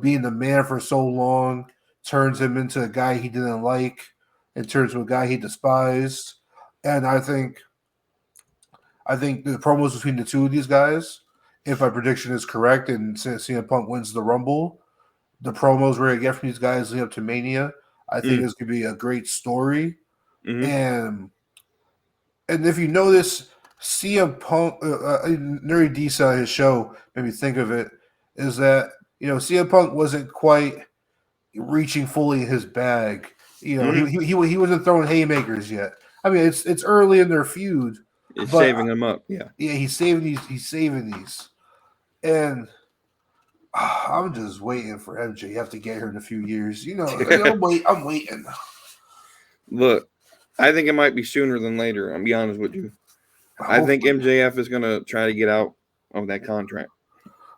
being the man for so long turns him into a guy he didn't like, and turns to a guy he despised. And I think the promos between the two of these guys, if my prediction is correct, and CM Punk wins the Rumble, the promos we're gonna get from these guys leading up to Mania, I think this could be a great story. And if you notice, CM Punk, Nuri Disa on his show made me think of it, is that CM Punk wasn't quite reaching fully in his bag. He wasn't throwing haymakers yet. I mean, it's early in their feud. It's saving them up. Yeah, he's saving these. He's saving these, and I'm just waiting for MJ. You have to get her in a few years. I'm waiting. Look, I think it might be sooner than later. I'll be honest with you. I think MJF is going to try to get out of that contract.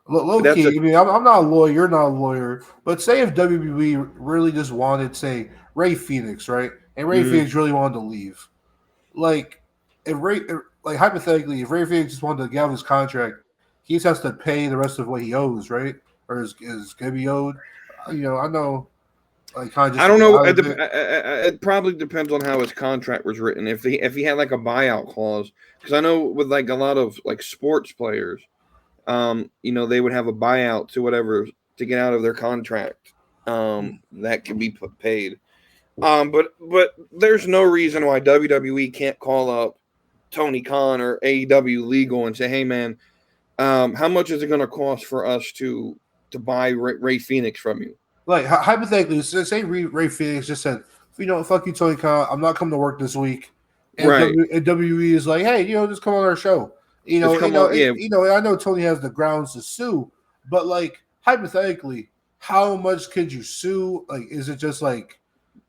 Low key, I mean, I'm not a lawyer. You're not a lawyer. But say if WWE really just wanted, say, Ray Phoenix, right? And Ray Phoenix really wanted to leave. Like, if like hypothetically, if Ray Phoenix just wanted to get out of his contract, he just has to pay the rest of what he owes, right? Or is going to be owed? I know. Like, kind of just I don't know. It probably depends on how his contract was written. If he had like a buyout clause, because I know with like a lot of like sports players, they would have a buyout to whatever to get out of their contract. That can be paid. But there's no reason why WWE can't call up Tony Khan or AEW legal and say, hey man, how much is it going to cost for us to buy Ray Phoenix from you? Like hypothetically, say Ray Phoenix just said, fuck you, Tony Khan, I'm not coming to work this week. And right. WWE is like, hey, just come on our show. I know Tony has the grounds to sue, but like hypothetically, how much could you sue? Like, is it just like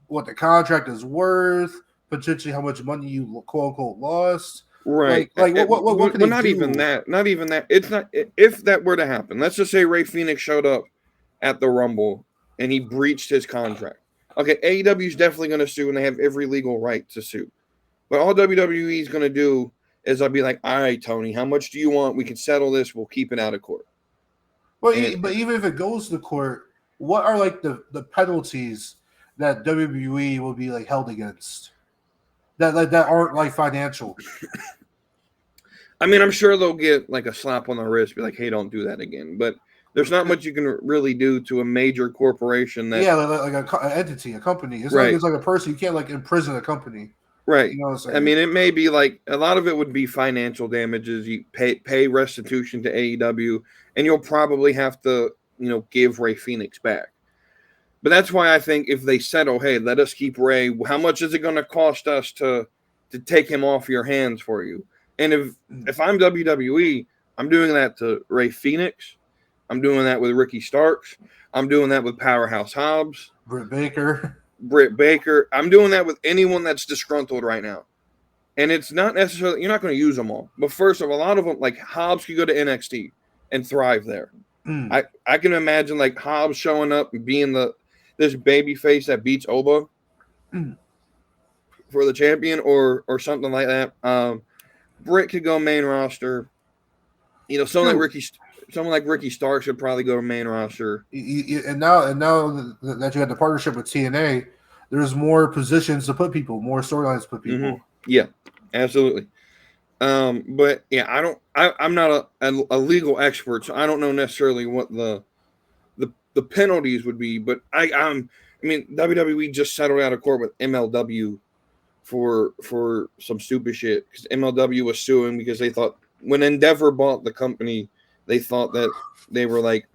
what the contract is worth? Potentially, how much money you quote unquote lost? Right. What can they not do? even that. Not even that. It's not. If that were to happen, let's just say Ray Phoenix showed up at the Rumble and he breached his contract. Okay, AEW is definitely going to sue, and they have every legal right to sue. But all WWE is going to do is I'll be like, all right, Tony, how much do you want? We can settle this. We'll keep it out of court. Well, but even if it goes to court, what are like the penalties that WWE will be like held against that aren't like financial? I mean, I'm sure they'll get like a slap on the wrist, be like, hey, don't do that again. But there's not much you can really do to a major corporation that like an entity, a company. It's right. like it's like a person. You can't like imprison a company. Right. You know what I'm saying? I mean, it may be like a lot of it would be financial damages. You pay restitution to AEW, and you'll probably have to, give Ray Phoenix back. But that's why I think if they settle, hey, let us keep Ray, how much is it going to cost us to take him off your hands for you? And if I'm WWE, I'm doing that to Ray Phoenix. I'm doing that with Ricky Starks. I'm doing that with Powerhouse Hobbs. Britt Baker. I'm doing that with anyone that's disgruntled right now. And it's not necessarily, you're not going to use them all. But first of all, a lot of them, like Hobbs could go to NXT and thrive there. I can imagine like Hobbs showing up and being this baby face that beats Oba for the champion or something like that. Britt could go main roster. Someone like Ricky Starks should probably go to main roster. And now that you had the partnership with TNA, there's more positions to put people, more storylines to put people. Mm-hmm. Yeah, absolutely. But yeah, I'm not a legal expert, so I don't know necessarily what the penalties would be. But I mean, WWE just settled out of court with MLW for some stupid shit because MLW was suing because they thought when Endeavor bought the company, they thought that they were like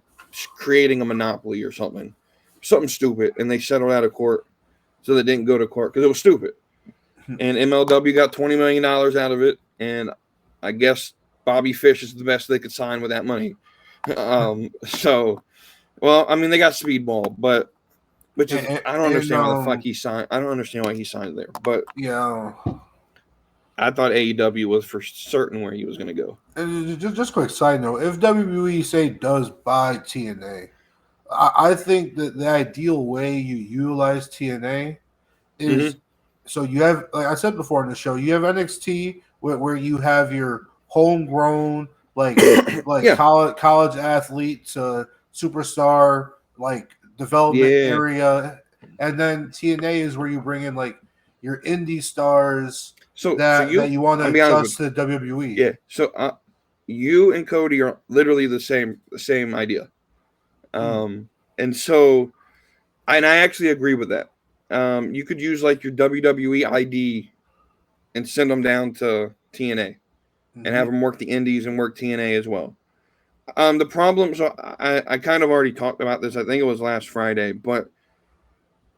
creating a monopoly or something stupid, and they settled out of court, so they didn't go to court because it was stupid. And MLW got $20 million out of it, and I guess Bobby Fish is the best they could sign with that money. So, well, I mean, they got Speedball, but I don't understand why the fuck he signed. I don't understand why he signed there, but yeah. I thought AEW was for certain where he was going to go. And just quick side note: if WWE say does buy TNA, I think that the ideal way you utilize TNA is so you have, like I said before in the show, you have NXT where you have your homegrown college athlete to superstar development area, and then TNA is where you bring in your indie stars. That you want to adjust to WWE. Yeah. So you and Cody are literally the same idea. And I actually agree with that. You could use your WWE ID and send them down to TNA and have them work the indies and work TNA as well. The problem, so I kind of already talked about this. I think it was last Friday, but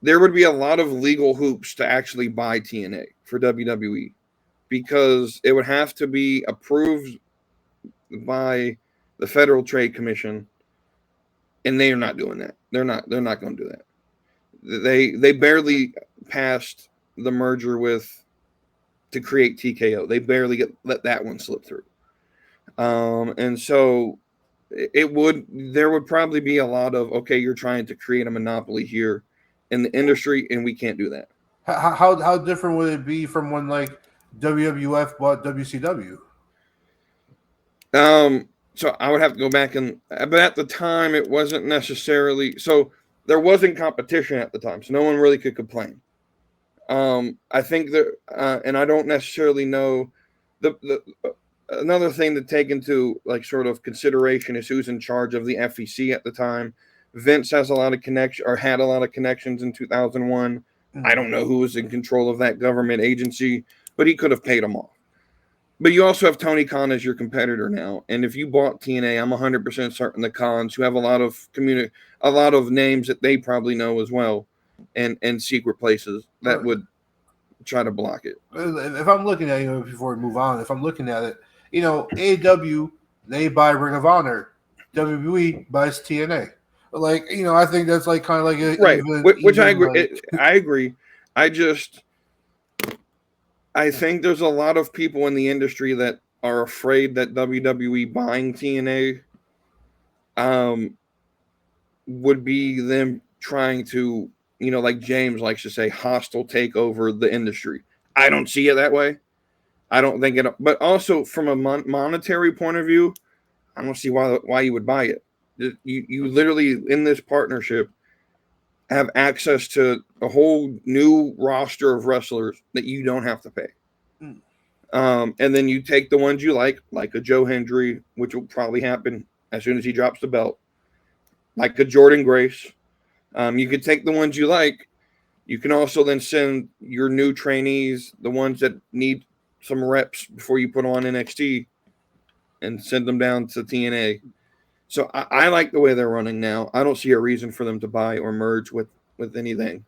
there would be a lot of legal hoops to actually buy TNA for WWE because it would have to be approved by the Federal Trade Commission, and they are not doing that. They're not going to do that. They barely passed the merger to create TKO. They barely let that one slip through. And so there would probably be a lot of, okay, you're trying to create a monopoly here in the industry, and we can't do that. How different would it be from when WWF bought WCW. So I would have to go back but at the time it wasn't necessarily so there wasn't competition at the time, so no one really could complain. I think that, and I don't necessarily know another thing to take into like sort of consideration is who's in charge of the FEC at the time. Vince has a lot of had a lot of connections in 2001. I don't know who was in control of that government agency, but he could have paid them off. But you also have Tony Khan as your competitor now, and if you bought TNA, I'm 100% certain the Khans, who have a lot of names that they probably know as well, and secret places that would try to block it. If I'm looking at before we move on, if I'm looking at it, AEW, they buy Ring of Honor, WWE buys TNA. Like I think that's like kind of like a right, which I agree. Like... I agree. I think there's a lot of people in the industry that are afraid that WWE buying TNA would be them trying to, like James likes to say, hostile take over the industry. I don't see it that way. I don't think it, but also from a monetary point of view, I don't see why you would buy it. You literally, in this partnership, have access to a whole new roster of wrestlers that you don't have to pay. And then you take the ones you like a Joe Hendry, which will probably happen as soon as he drops the belt, like a Jordan Grace. You could take the ones you like. You can also then send your new trainees, the ones that need some reps before you put on NXT, and send them down to TNA. So I like the way they're running now. I don't see a reason for them to buy or merge with anything.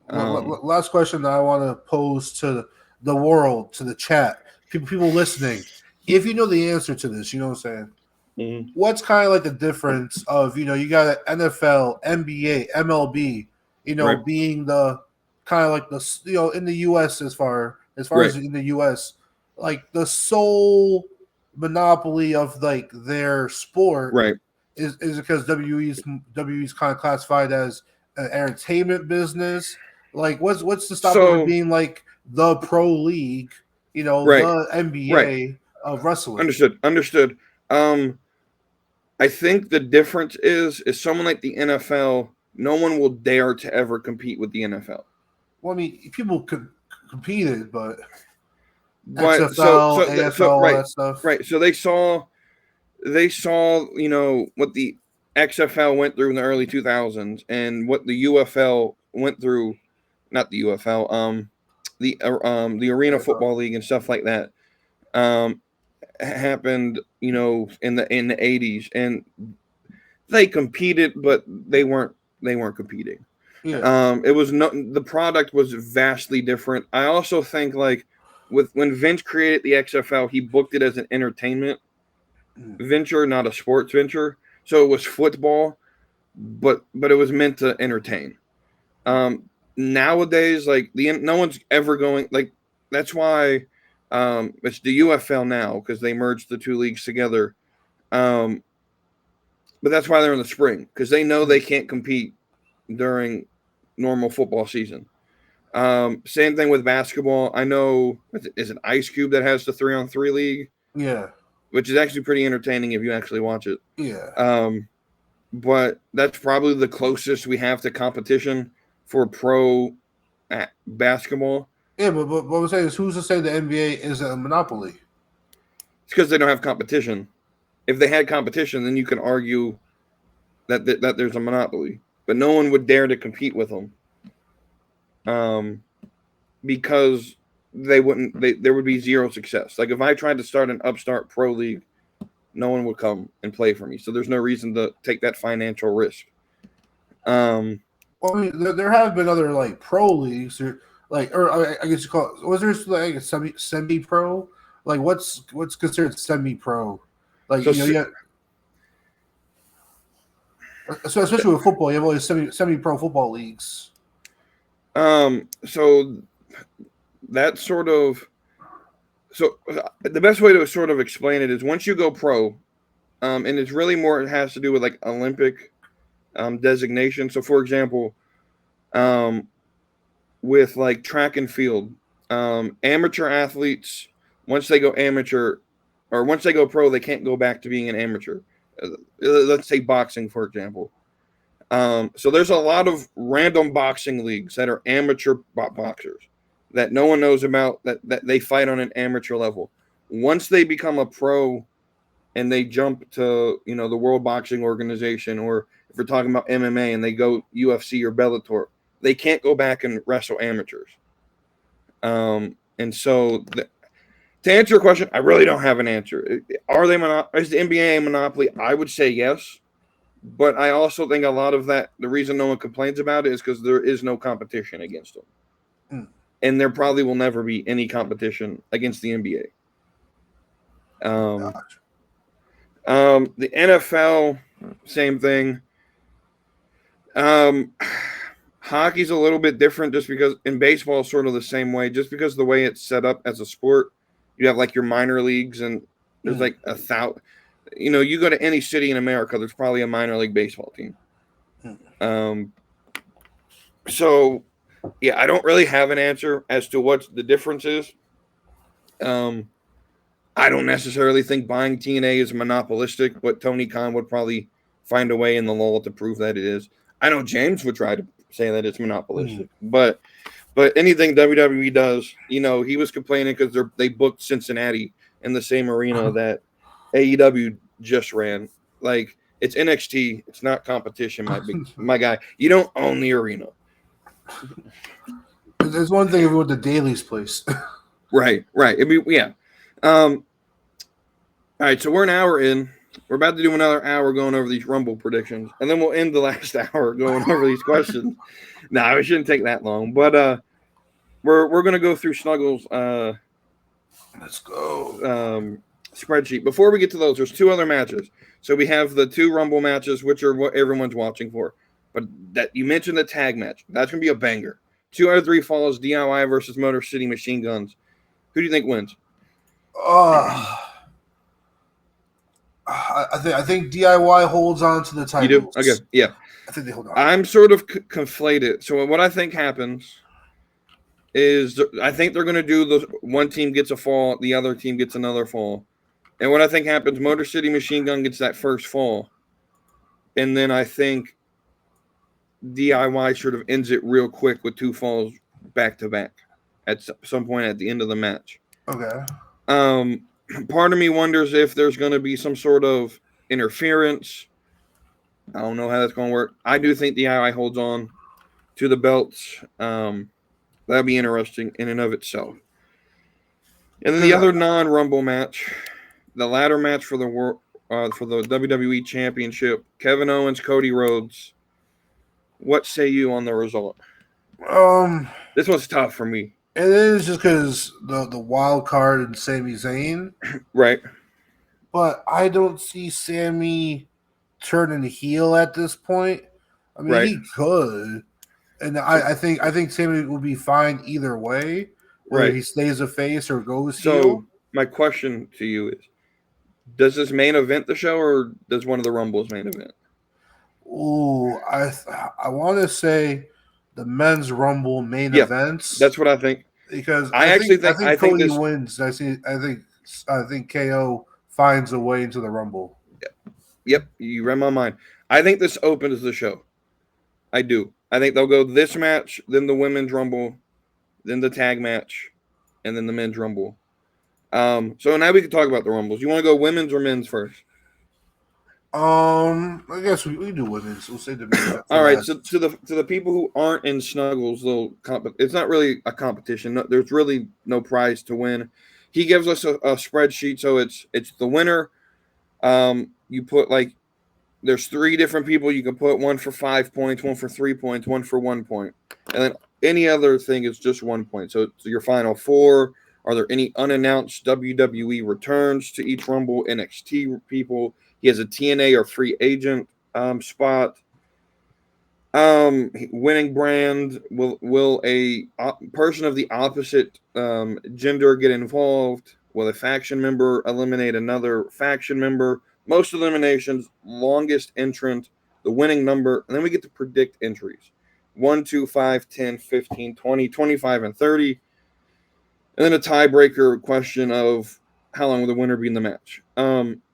Last question that I want to pose to the world, to the chat, people listening. If you know the answer to this, you know what I'm saying? Mm-hmm. What's kind of like the difference of, you got an NFL, NBA, MLB, right, being the kind of like the, in the U.S. as far right, as in the U.S., like the sole monopoly of like their sport, right, is because WWE's kind of classified as an entertainment business. Like what's to stop it being like the pro league, right, the NBA right, of wrestling? Understood. I think the difference is someone like the NFL, no one will dare to ever compete with the NFL. Well, I mean, people could competed, but XFL, AFL, right, all that stuff. Right. So they saw, what the XFL went through in the early 2000s and what the UFL went through, not the UFL, the Arena Football League and stuff like that, happened, in the 80s, and they competed, but they weren't competing. Yeah. It was the product was vastly different. I also think like when Vince created the XFL, he booked it as an entertainment venture, not a sports venture. So it was football, but it was meant to entertain. Nowadays, like no one's ever going, like that's why it's the UFL now, because they merged the two leagues together. But that's why they're in the spring, because they know they can't compete during normal football season. Same thing with basketball. I know, is it Ice Cube that has the 3-on-3 league? Yeah. Which is actually pretty entertaining if you actually watch it. Yeah. But that's probably the closest we have to competition for pro basketball. Yeah, but what I'm saying is, who's to say the NBA is a monopoly? It's because they don't have competition. If they had competition, then you can argue that there's a monopoly. But no one would dare to compete with them. Because there would be zero success. Like if I tried to start an upstart pro league, no one would come and play for me. So there's no reason to take that financial risk. Well, I mean, there have been other like pro leagues, or I guess you call it. Was there like a semi-pro? Like what's considered semi-pro? Like so, so especially with football, you have all these semi-pro football leagues. So that sort of, the best way to sort of explain it is once you go pro, and it's really more, it has to do with like Olympic designation. So for example, with like track and field, Amateur athletes, once they go amateur or once they go pro, they can't go back to being an amateur. Let's say boxing, for example. So there's a lot of random boxing leagues that are amateur boxers that no one knows about, that they fight on an amateur level. Once they become a pro and they jump to, the World Boxing Organization, or if we're talking about MMA and they go UFC or Bellator, they can't go back and wrestle amateurs. And so to answer your question, I really don't have an answer. Are they is the NBA a monopoly? I would say yes. But I also think a lot of that, the reason no one complains about it is because there is no competition against them. And there probably will never be any competition against the NBA. The NFL, same thing. Hockey's a little bit different just because in baseball it's sort of the same way, just because the way it's set up as a sport. You have like your minor leagues and there's like 1,000. You go to any city in America, there's probably a minor league baseball team. So, yeah, I don't really have an answer as to what the difference is. I don't necessarily think buying TNA is monopolistic, but Tony Khan would probably find a way in the law to prove that it is. I know James would try to say that it's monopolistic, but anything WWE does, he was complaining because they booked Cincinnati in the same arena that AEW just ran. Like, it's NXT, it's not competition, my guy. You don't own the arena. There's one thing if we went to Daly's place. Right. I mean, yeah. All right, so we're an hour in. We're about to do another hour going over these Rumble predictions, and then we'll end the last hour going over these questions. No, it shouldn't take that long, but we're gonna go through Snuggles. Let's go. Spreadsheet. Before we get to those, there's 2 other matches. So we have the 2 Rumble matches, which are what everyone's watching for. But that you mentioned the tag match. That's gonna be a banger. 2 out of 3 falls, DIY versus Motor City Machine Guns. Who do you think wins? I think DIY holds on to the title. You do? Okay, yeah. I think they hold on. I'm sort of conflated. So what I think happens is I think they're going to do the one team gets a fall, the other team gets another fall. And what I think happens, Motor City Machine Gun gets that first fall. And then I think DIY sort of ends it real quick with 2 falls back to back at some point at the end of the match. Okay. Part of me wonders if there's going to be some sort of interference. I don't know how that's going to work. I do think DIY holds on to the belts. That'd be interesting in and of itself. And then the other non-Rumble match, the ladder match for the WWE Championship, Kevin Owens, Cody Rhodes. What say you on the result? This one's tough for me. It is just because the wild card and Sami Zayn. Right. But I don't see Sami turning heel at this point. I mean, he could. And I think Sami will be fine either way, whether he stays a face or goes heel. So my question to you is, does this main event the show, or does one of the Rumbles main event? Ooh, I want to say the men's Rumble main events. That's what I think. Because I think Cody wins. I think KO finds a way into the Rumble. Yep, you read my mind. I think this opens the show. I do. I think they'll go this match, then the women's Rumble, then the tag match, and then the men's Rumble. So now we can talk about the Rumbles. You want to go women's or men's first? I guess we do women's. We'll say the men's. All right. So to the people who aren't in Snuggles, it's not really a competition. No, there's really no prize to win. He gives us a spreadsheet, so it's the winner. You put there's 3 different people you can put, one for 5 points, one for 3 points, one for 1 point, and then any other thing is just 1 point. So it's your final 4. Are there any unannounced WWE returns to each Rumble? NXT people. He has a TNA or free agent spot. Winning brand. Will a person of the opposite gender get involved? Will a faction member eliminate another faction member? Most eliminations, longest entrant, the winning number, and then we get to predict entries. 1, 2, 5, 10, 15, 20, 25, and 30. And then a tiebreaker question of how long will the winner be in the match.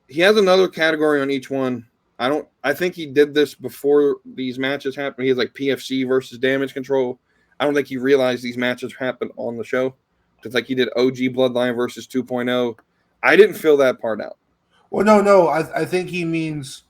He has another category on each one. I think he did this before these matches happened. He has like PFC versus damage control. I don't think he realized these matches happened on the show. It's like he did OG Bloodline versus 2.0. I didn't fill that part out. Well, no. I think he means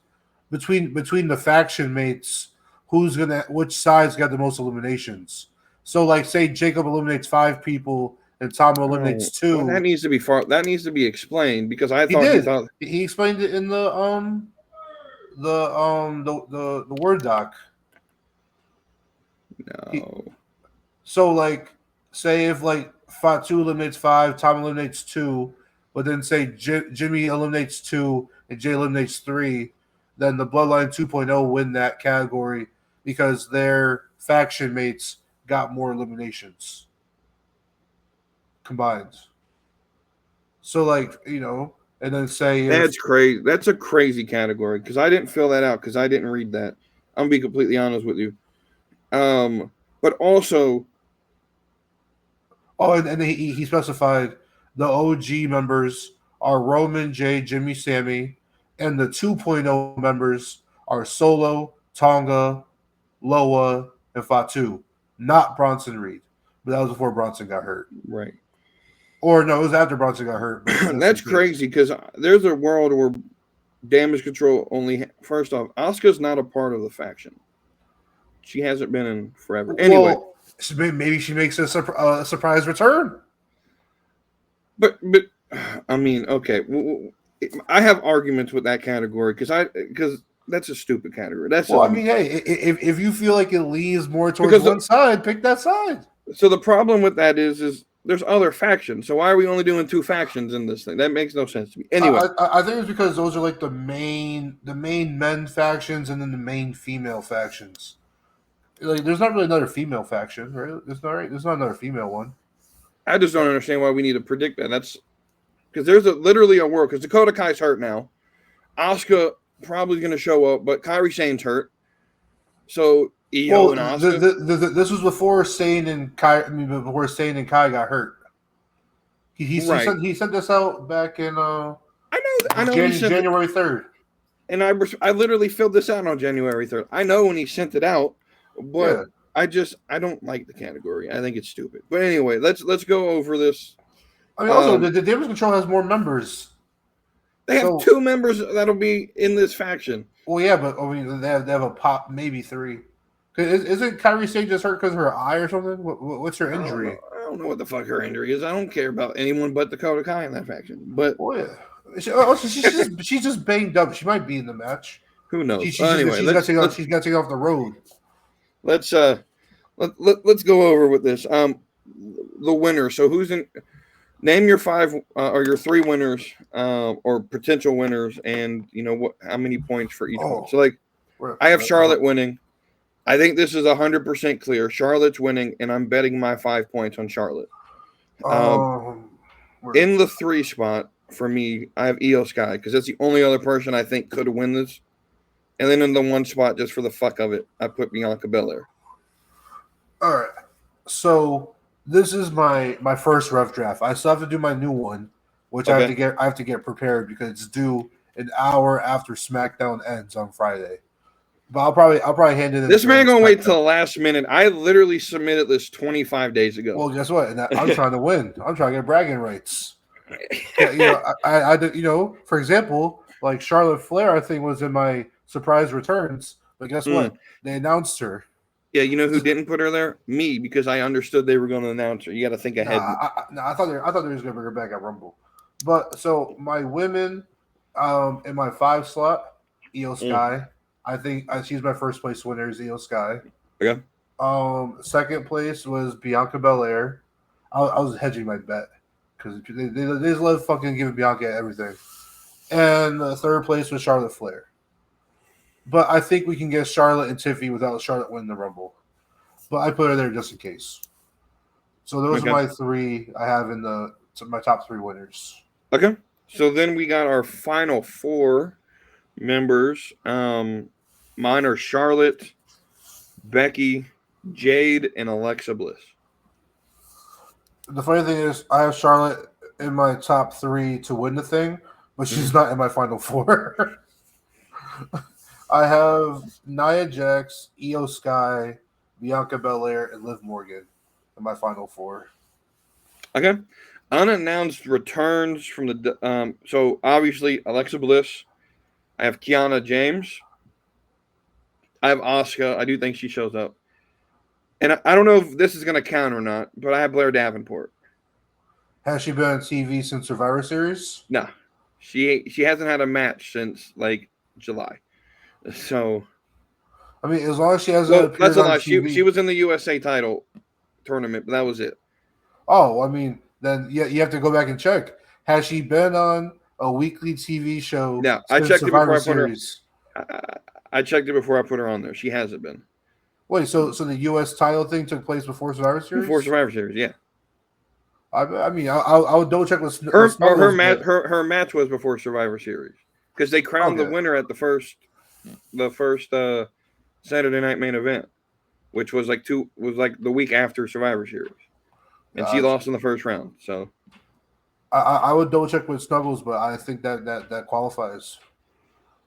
between the faction mates, which side's got the most eliminations. So, like, say Jacob eliminates 5 people and Tom eliminates 2. Well, that needs to be explained because I thought he explained it in the Word doc. No. So, like, say if like Fatu eliminates 5, Tom eliminates 2, but then say Jimmy eliminates 2 and Jay eliminates 3, then the Bloodline 2.0 win that category because their faction mates got more eliminations combined. So, like, and then say that's crazy. That's a crazy category because I didn't fill that out because I didn't read that. I'm gonna be completely honest with you. But also, and he specified the OG members are Roman, Jay, Jimmy, Sammy, and the 2.0 members are Solo, Tonga, Loa, and Fatu, not Bronson Reed. But that was before Bronson got hurt. Right. Or no, it was after Bronson got hurt. That's crazy because there's a world where damage control only. First off, Asuka's not a part of the faction. She hasn't been in forever. Anyway, maybe she makes a surprise return. But I mean, okay, I have arguments with that category because that's a stupid category. I mean, hey, if you feel like it leans more towards one side, pick that side. So the problem with that is there's other factions. So why are we only doing 2 factions in this thing? That makes no sense to me. Anyway, I think it's because those are like the main men factions and then the main female factions. Like, there's not really another female faction, right? There's not another female one. I just don't understand why we need to predict that. That's because there's literally a world. Because Dakota Kai's hurt now. Asuka probably going to show up, but Kairi Sane's hurt. So Io and Asuka. This was before Sane and Kai. Before Sane and Kai got hurt. He sent this out back in. I know. January 3rd. And I literally filled this out on January 3rd. I know when he sent it out, but. Yeah. I don't like the category. I think it's stupid. But anyway, let's go over this. I mean, also the damage control has more members. They have 2 members that'll be in this faction. Well, yeah, but I mean, they have a pop, maybe 3. Isn't Kairi Sane just hurt because of her eye or something? What's her injury? I don't know what the fuck her injury is. I don't care about anyone but Dakota Kai in that faction. But she's just banged up. She might be in the match. Who knows? She's got to take off the road. Let's go over with this. The winner. So who's in? Name your 5 or your 3 winners or potential winners, and how many points for each one. So like, I have Charlotte winning. I think this is 100% clear. Charlotte's winning, and I'm betting my 5 points on Charlotte. In the 3 spot for me, I have Io Sky because that's the only other person I think could win this. And then in the 1 spot, just for the fuck of it, I put Bianca Belair. All right, so this is my first rough draft. I still have to do my new one, which I have to get prepared because it's due an hour after SmackDown ends on Friday. But I'll probably hand it in. This man gonna wait till the last minute. I literally submitted this 25 days ago. Well, guess what? And I'm trying to win. I'm trying to get bragging rights. I did. For example, like Charlotte Flair, I think was in my surprise returns. But guess what? They announced her. Yeah, you know who didn't put her there? Me, because I understood they were going to announce her. You got to think ahead. I thought they were just going to bring her back at Rumble. But so my women, in my 5 slot, Io Sky. I think she's my first place winner is Io Sky. Okay. Second place was Bianca Belair. I was hedging my bet because they just love fucking giving Bianca everything. And the third place was Charlotte Flair. But I think we can get Charlotte and Tiffy without Charlotte winning the Rumble. But I put her there just in case. So those are my 3 I have in my top 3 winners. Okay. So then we got our final 4 members. Mine are Charlotte, Becky, Jade, and Alexa Bliss. The funny thing is, I have Charlotte in my top 3 to win the thing, but she's not in my final 4. I have Nia Jax, Io Sky, Bianca Belair, and Liv Morgan in my final 4. Okay. Unannounced returns from the so obviously Alexa Bliss. I have Kiana James. I have Asuka. I do think she shows up. And I don't know if this is going to count or not, but I have Blair Davenport. Has she been on TV since Survivor Series? No. She hasn't had a match since like July. So I mean, as long as she hasn't appeared that's a on lie. TV. She was in the USA title tournament, but that was it. Oh, I mean, then you have to go back and check. Has she been on a weekly TV show? Yeah, I since checked Survivor it before Series? I checked it before I put her on there. She hasn't been. Wait, so the U.S. title thing took place before Survivor Series? Before Survivor Series, yeah. I mean, I'll double check with her match was before Survivor Series because they crowned the Okay. winner at the first Saturday night main event, which was like the week after Survivor Series, and she lost in the first round. So I would double check with Snuggles, but I think that qualifies.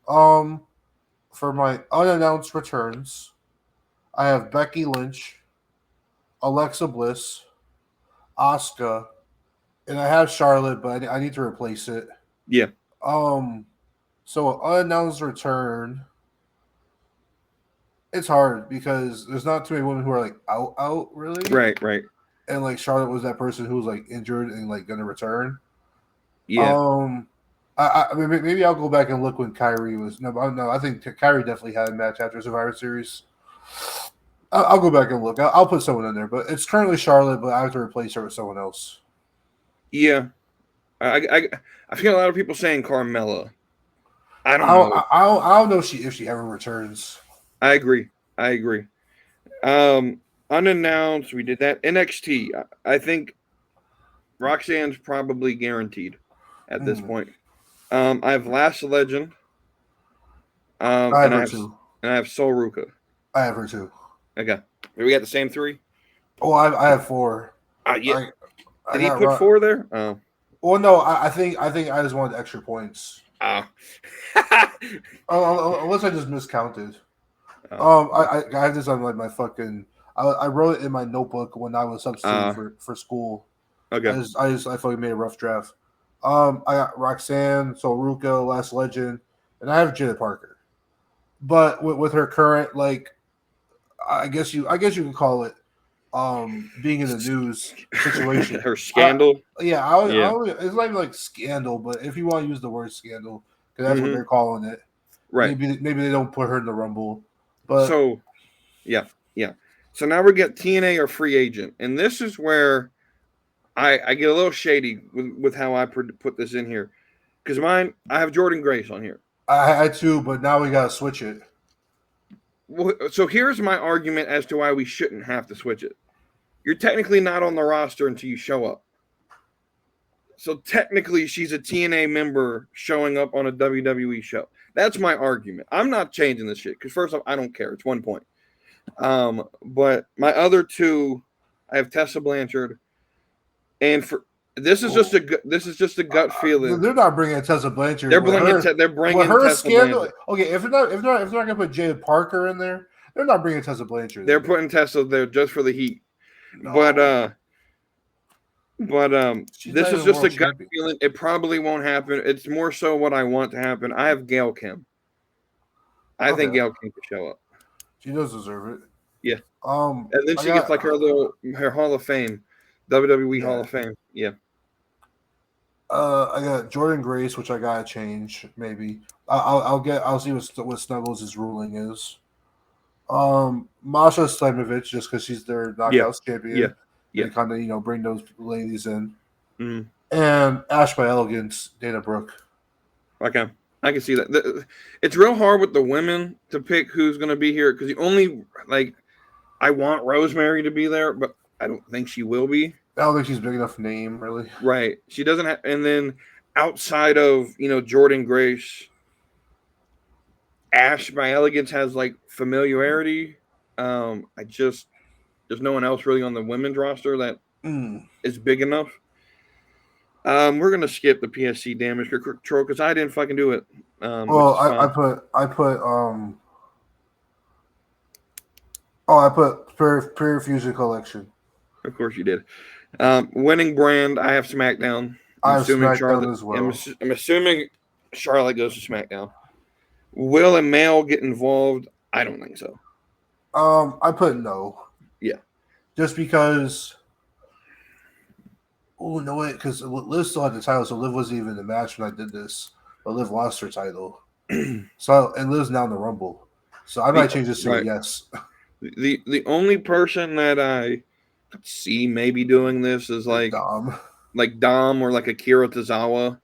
For my unannounced returns, I have Becky Lynch, Alexa Bliss, Asuka, and I have Charlotte, but I need to replace it. yeah, So an unannounced return. It's hard because there's not too many women who are like out really. right, And like Charlotte was that person who was like injured and like gonna return. yeah. I mean, maybe I'll go back and look when Kyrie was. No, I think Kyrie definitely had a match after Survivor Series. I'll go back and look. I'll put someone in there, but it's currently Charlotte, but I have to replace her with someone else. Yeah, I feel a lot of people saying Carmella. I don't know. I don't know if she ever returns. I agree. Unannounced, we did that. NXT. I think Roxanne's probably guaranteed at this point. I have Last Legend. I have her too. And I have Sol Ruka. I have her too. Okay. We got the same 3? Oh, I have 4. Yeah. Did he put 4 there? Oh. Well, no, I think I just wanted extra points. Unless I just miscounted. I have this on like my fucking. I wrote it in my notebook when I was substituting for school. Okay. I fucking made a rough draft. I got Roxanne, Sol Ruka, Last Legend, and I have Janet Parker. But with her current like, I guess you can call it being in the news situation. Her scandal. It's not even like scandal, but if you want to use the word scandal, because that's what they're calling it. Right. Maybe they don't put her in the Rumble. But so, yeah. So now we get TNA or free agent, and this is where I get a little shady with how I put this in here, because I have Jordan Grace on here. I too, but now we gotta switch it. Well, so here's my argument as to why we shouldn't have to switch it. You're technically not on the roster until you show up. So technically, she's a TNA member showing up on a WWE show. That's my argument. I'm not changing this shit because first off, I don't care. It's 1 point. But my other 2, I have Tessa Blanchard, and this is just a gut feeling. They're not bringing Tessa Blanchard. They're bringing her Tessa scandal. Blanchard. Okay, if they're not gonna put Janet Parker in there, they're not bringing Tessa Blanchard. They're putting Tessa there just for the heat. No. But this is just a gut feeling. It probably won't happen. It's more so what I want to happen. I have Gail Kim. I think Gail Kim could show up. She does deserve it. Yeah. And then she gets like her Hall of Fame, WWE Hall of Fame. Yeah. I got Jordan Grace, which I gotta change. Maybe I'll see what Snuggles' ruling is. Masha Slimovic, just because she's their knockouts champion. Yeah. And kind of bring those ladies in. Mm. And Ash by Elegance, Dana Brooke. Okay. I can see that. It's real hard with the women to pick who's going to be here because I want Rosemary to be there, but I don't think she will be. I don't think she's a big enough name, really. Right. She doesn't have, and then outside of, Jordan Grace, Ash by Elegance has like familiarity. There's no one else really on the women's roster that is big enough. We're gonna skip the PSC damage control because I didn't fucking do it. Well, I put Pure Fusion Collection. Of course you did. Winning brand, I have SmackDown. I have SmackDown as well. I'm assuming Charlotte goes to SmackDown. Will a male get involved? I don't think so. I put no. Yeah. Just because. Oh, no, wait, because Liv still had the title, so Liv wasn't even in the match when I did this. But Liv lost her title. And Liv's now in the Rumble. So I might change this to a yes. The only person that I could see maybe doing this is like Dom or like Akira Tozawa.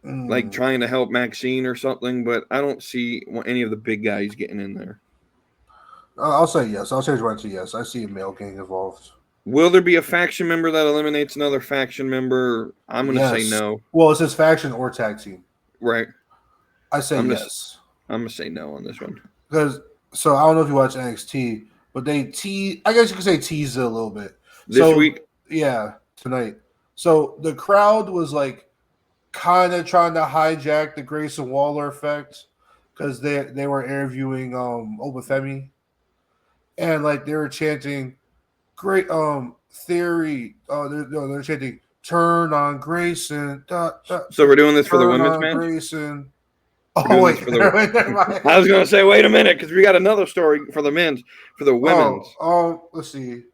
Like trying to help Maxine or something, but I don't see any of the big guys getting in there. I'll say yes. I'll change mine to yes. I see a male getting involved. Will there be a faction member that eliminates another faction member? I'm going to say no. Well, it says faction or tag team. Right. I say yes. I'm going to say no on this one. So I don't know if you watch NXT, but they I guess you could say teased it a little bit. This week? Yeah, tonight. So the crowd was like kind of trying to hijack the Grayson Waller effect because they were interviewing Oba Femi, and like they were chanting great theory. They're chanting turn on Grayson. So we're doing this for the women's match? Grayson. Oh wait, I was gonna say wait a minute because we got another story for the men's, for the women's. Let's see.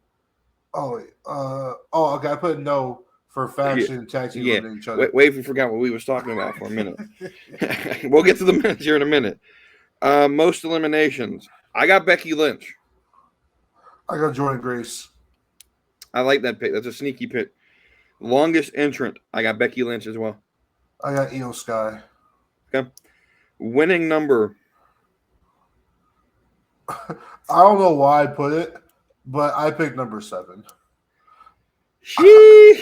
Oh wait. Okay. I put no for faction tag team with each other. Wait, we forgot what we was talking about for a minute. We'll get to the men's here in a minute. Most eliminations. I got Becky Lynch. I got Jordan Grace. I like that pick. That's a sneaky pick. Longest entrant. I got Becky Lynch as well. I got Io Sky. Okay. Winning number. I don't know why I put it, but I picked number 7. You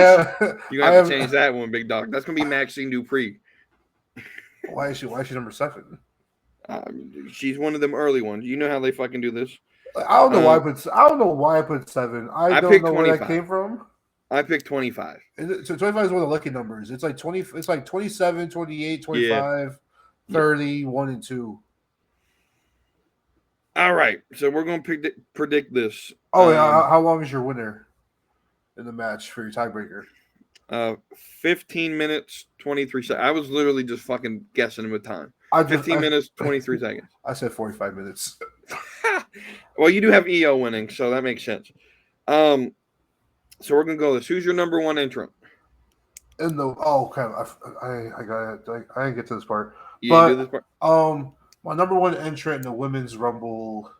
have to change that one, big dog. That's gonna be Maxine Dupree. Why is she number 7? She's one of them early ones. You know how they fucking do this. I don't know why I put 7. I don't know where that came from. I picked 25. So 25 is one of the lucky numbers. It's like 20. It's like 27, 28, 25, 30, 1 and 2. All right, so we're going to predict this. Oh, yeah. How long is your winner in the match for your tiebreaker? 15 minutes, 23 seconds. I was literally just fucking guessing with time. 15 minutes, 23 seconds. I said 45 minutes. Well, you do have EO winning, so that makes sense. So we're going to go this. Who's your number 1 entrant? I got it. I didn't get to this part. Do this part. My number 1 entrant in the Women's Rumble.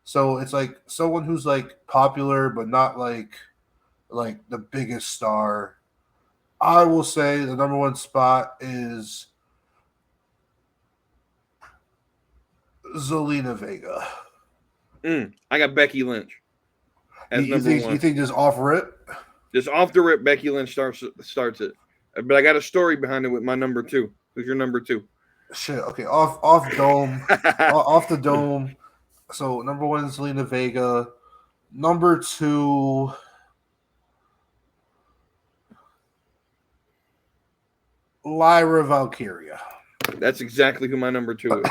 So it's like someone who's like popular, but not like the biggest star. I will say the number 1 spot is Zelina Vega. I got Becky Lynch. You think just off rip? Just off the rip, Becky Lynch starts it. But I got a story behind it with my number 2. Who's your number 2? Shit. Okay. Off dome. Off the dome. So number 1 is Zelina Vega. Number 2. Lyra Valkyria. That's exactly who my number 2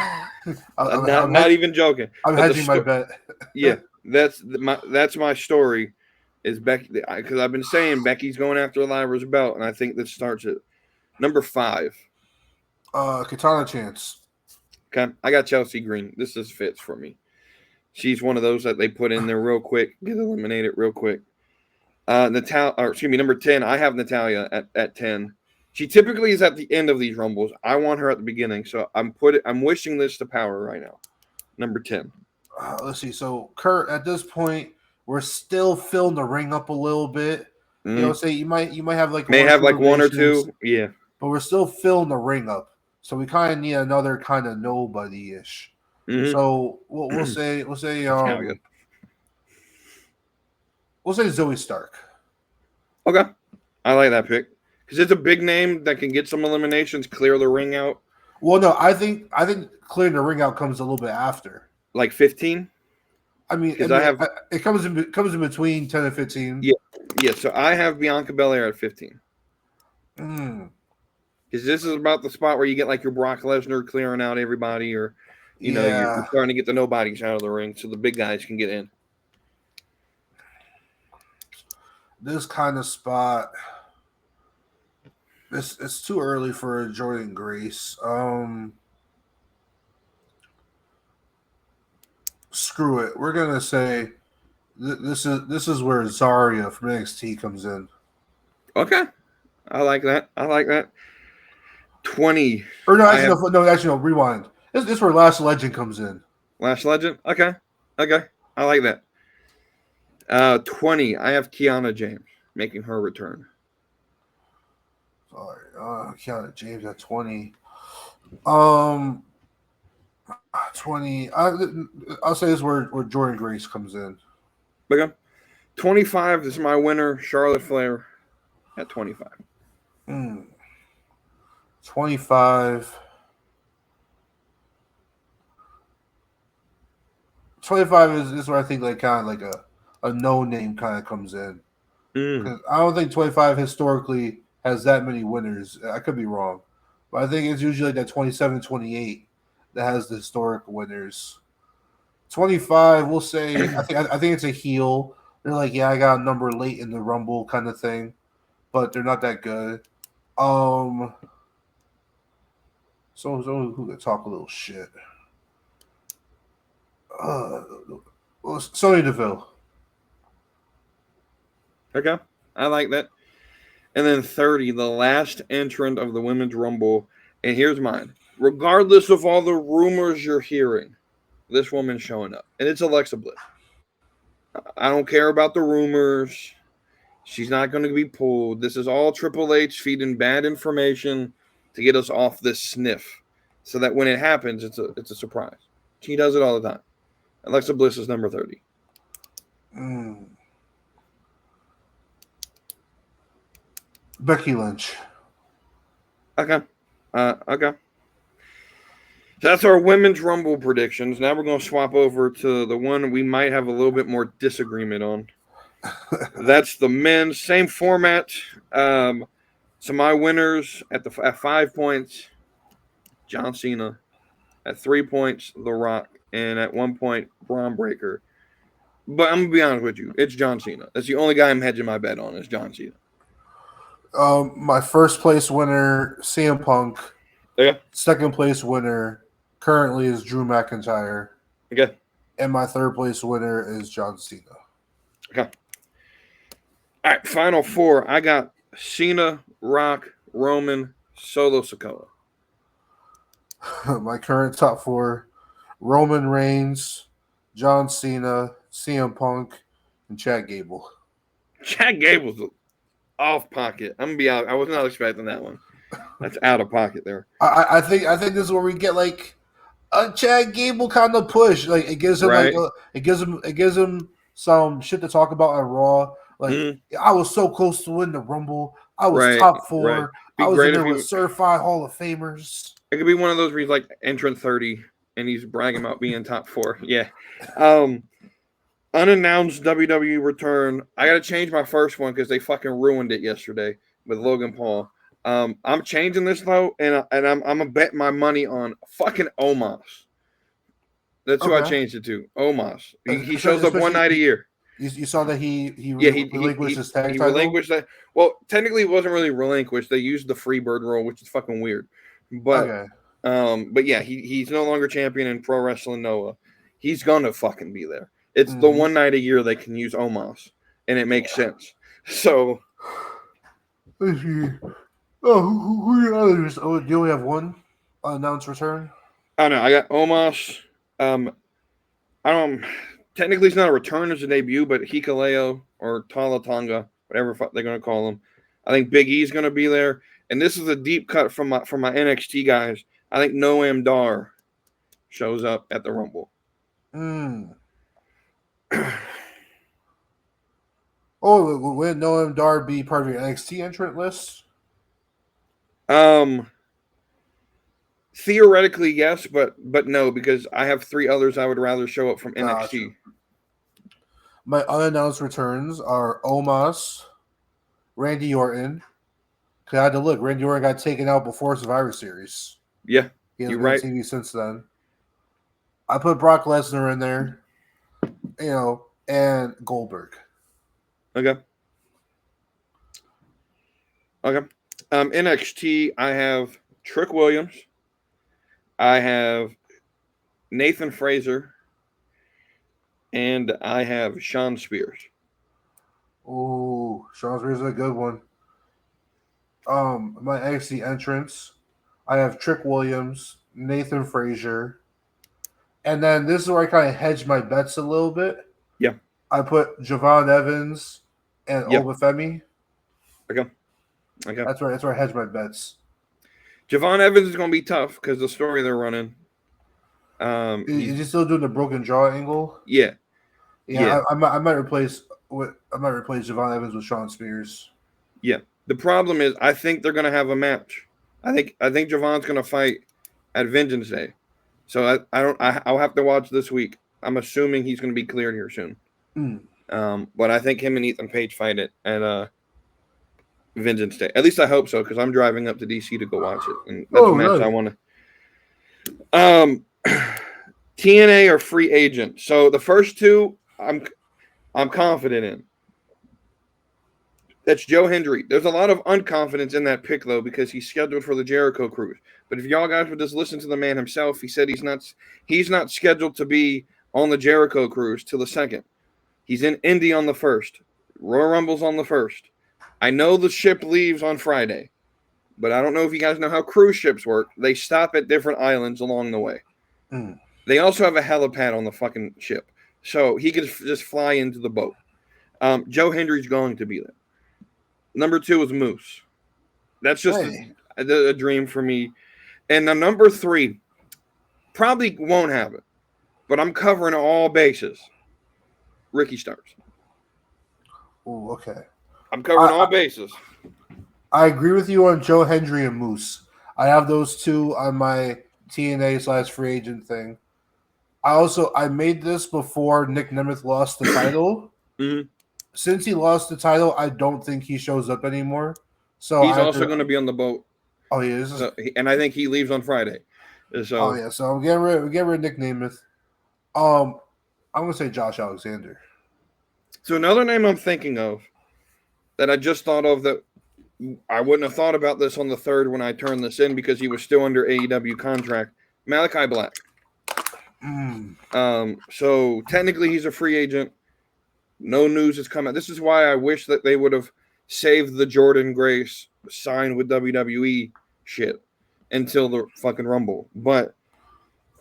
is. I'm not even joking. I'm hedging my bet. Yeah, that's my story. Is Becky, because I've been saying Becky's going after Lyra's belt, and I think this starts it. Number 5. Katana Chance. Okay, I got Chelsea Green. This just fits for me. She's one of those that they put in there real quick, get eliminated real quick. Number 10. I have Natalya at 10. She typically is at the end of these rumbles. I want her at the beginning, so I'm wishing this to power right now. Number 10. Let's see. So Kurt, at this point, we're still filling the ring up a little bit. You know, say you might have like one or two, yeah. But we're still filling the ring up, so we kind of need another kind of nobody-ish. So we'll say Zoe Stark. Okay, I like that pick because it's a big name that can get some eliminations, clear the ring out. Well, no, I think clearing the ring out comes a little bit after, like 15. I mean, it comes in between 10 and 15. Yeah. So I have Bianca Belair at 15. Because this is about the spot where you get like your Brock Lesnar clearing out everybody, or you're starting to get the nobodies out of the ring, so the big guys can get in. This kind of spot, it's too early for Jordan Grace. Screw it. We're gonna say this is where Zarya from NXT comes in. Okay, I like that. 20. Or no, actually, no. Rewind. This is where Last Legend comes in. Last Legend. Okay. I like that. 20. I have Kiana James making her return. Sorry, Kiana James at 20. 20. I'll say this is where Jordan Grace comes in. Okay. 25. This is my winner, Charlotte Flair, at 25. 25. 25 is where I think like kind of like a no name kind of comes in. I don't think 25 historically has that many winners. I could be wrong, but I think it's usually that 27, 28 that has the historic winners. 25, we'll say. I think it's a heel. They're like, yeah, I got a number late in the Rumble kind of thing, but they're not that good. So who could talk a little shit? Sonya Deville. Okay, I like that. And then 30, the last entrant of the Women's Rumble. And here's mine. Regardless of all the rumors you're hearing, this woman's showing up. And it's Alexa Bliss. I don't care about the rumors. She's not going to be pulled. This is all Triple H feeding bad information to get us off this sniff, so that when it happens, it's a surprise. She does it all the time. Alexa Bliss is number 30. Becky Lynch. Okay. So that's our Women's Rumble predictions. Now we're going to swap over to the one we might have a little bit more disagreement on. That's the men's. Same format. So my winners at 5 points, John Cena. At 3 points, The Rock. And at 1 point, Braun Breaker. But I'm going to be honest with you. It's John Cena. That's the only guy I'm hedging my bet on is John Cena. My first place winner, CM Punk. Okay. Second place winner currently is Drew McIntyre. Okay. And my third place winner is John Cena. Okay. All right, final four. I got Cena, Rock, Roman, Solo Sikoa. My current top four, Roman Reigns, John Cena, CM Punk, and Chad Gable. Chad Gable's off pocket. I'm going to be out. I was not expecting that one. That's out of pocket there. I think this is where we get like a Chad Gable kind of push. Like it gives him it gives him some shit to talk about on Raw. Like I was so close to win the Rumble. I was top four. Right. I was in there with certified Hall of Famers. It could be one of those where he's like entrant 30 and he's bragging about being top four. Yeah. Unannounced WWE return. I got to change my first one because they fucking ruined it yesterday with Logan Paul. I'm changing this though, and I'm gonna bet my money on fucking Omos. That's who I changed it to. Omos. He shows up one night a year. You saw that he relinquished his tag title? Relinquished that. Well, technically, it wasn't really relinquished. They used the free bird rule, which is fucking weird. But but yeah, he's no longer champion in Pro Wrestling Noah. He's gonna fucking be there. It's the one night a year they can use Omos, and it makes sense. So. Who are your others? Oh, do you only have one announced return? I know. I got Omos. I don't. Technically, it's not a return; it's a debut. But Hikuleo or Tala Tonga, whatever they're going to call him, I think Big E's going to be there. And this is a deep cut from my NXT guys. I think Noam Dar shows up at the Rumble. Oh, will Noam Dar be part of your NXT entrant list? Theoretically, yes, but no, because I have three others I would rather show up from NXT. My unannounced returns are Omos, Randy Orton. Cause I had to look. Randy Orton got taken out before Survivor Series. Yeah, He you're hasn't been on right. TV since then. I put Brock Lesnar in there, and Goldberg. Okay. NXT, I have Trick Williams. I have Nathan Fraser. And I have Sean Spears. Ooh, Sean Spears is a good one. My NXT entrance, I have Trick Williams, Nathan Frazier, and then this is where I kind of hedge my bets a little bit. Yeah. I put Javon Evans and Obafemi. Okay. That's where I hedge my bets. Javon Evans is going to be tough because the story they're running. Is he still doing the broken jaw angle? Yeah. I might replace Javon Evans with Sean Spears. Yeah. The problem is, I think they're going to have a match. I think Javon's going to fight at Vengeance Day. So I'll have to watch this week. I'm assuming he's going to be cleared here soon. But I think him and Ethan Page fight it at Vengeance Day. At least I hope so, because I'm driving up to DC to go watch it, and that's a match I want to. TNA or free agent. So the first two, I'm confident in. That's Joe Hendry. There's a lot of unconfidence in that pick, though, because he's scheduled for the Jericho Cruise. But if y'all guys would just listen to the man himself, he said he's not scheduled to be on the Jericho Cruise till the 2nd. He's in Indy on the 1st. Royal Rumble's on the 1st. I know the ship leaves on Friday, but I don't know if you guys know how cruise ships work. They stop at different islands along the way. They also have a helipad on the fucking ship, so he could just fly into the boat. Joe Hendry's going to be there. Number 2 is Moose. That's just a dream for me. And the number 3 probably won't have it, but I'm covering all bases. Ricky Starks. Oh, okay. I'm covering all bases. I agree with you on Joe Hendry and Moose. I have those two on my TNA/free agent thing. I made this before Nick Nemeth lost the title. Mm-hmm. Since he lost the title, I don't think he shows up anymore. So he's also going to be on the boat. Oh, he is, and I think he leaves on Friday. So so I'm getting rid of Nick Nemeth. I'm going to say Josh Alexander. So another name I'm thinking of that I just thought of that I wouldn't have thought about this on the 3rd when I turned this in because he was still under AEW contract. Malachi Black. So technically he's a free agent. No news has come out. This is why I wish that they would have saved the Jordan Grace sign with WWE shit until the fucking Rumble. But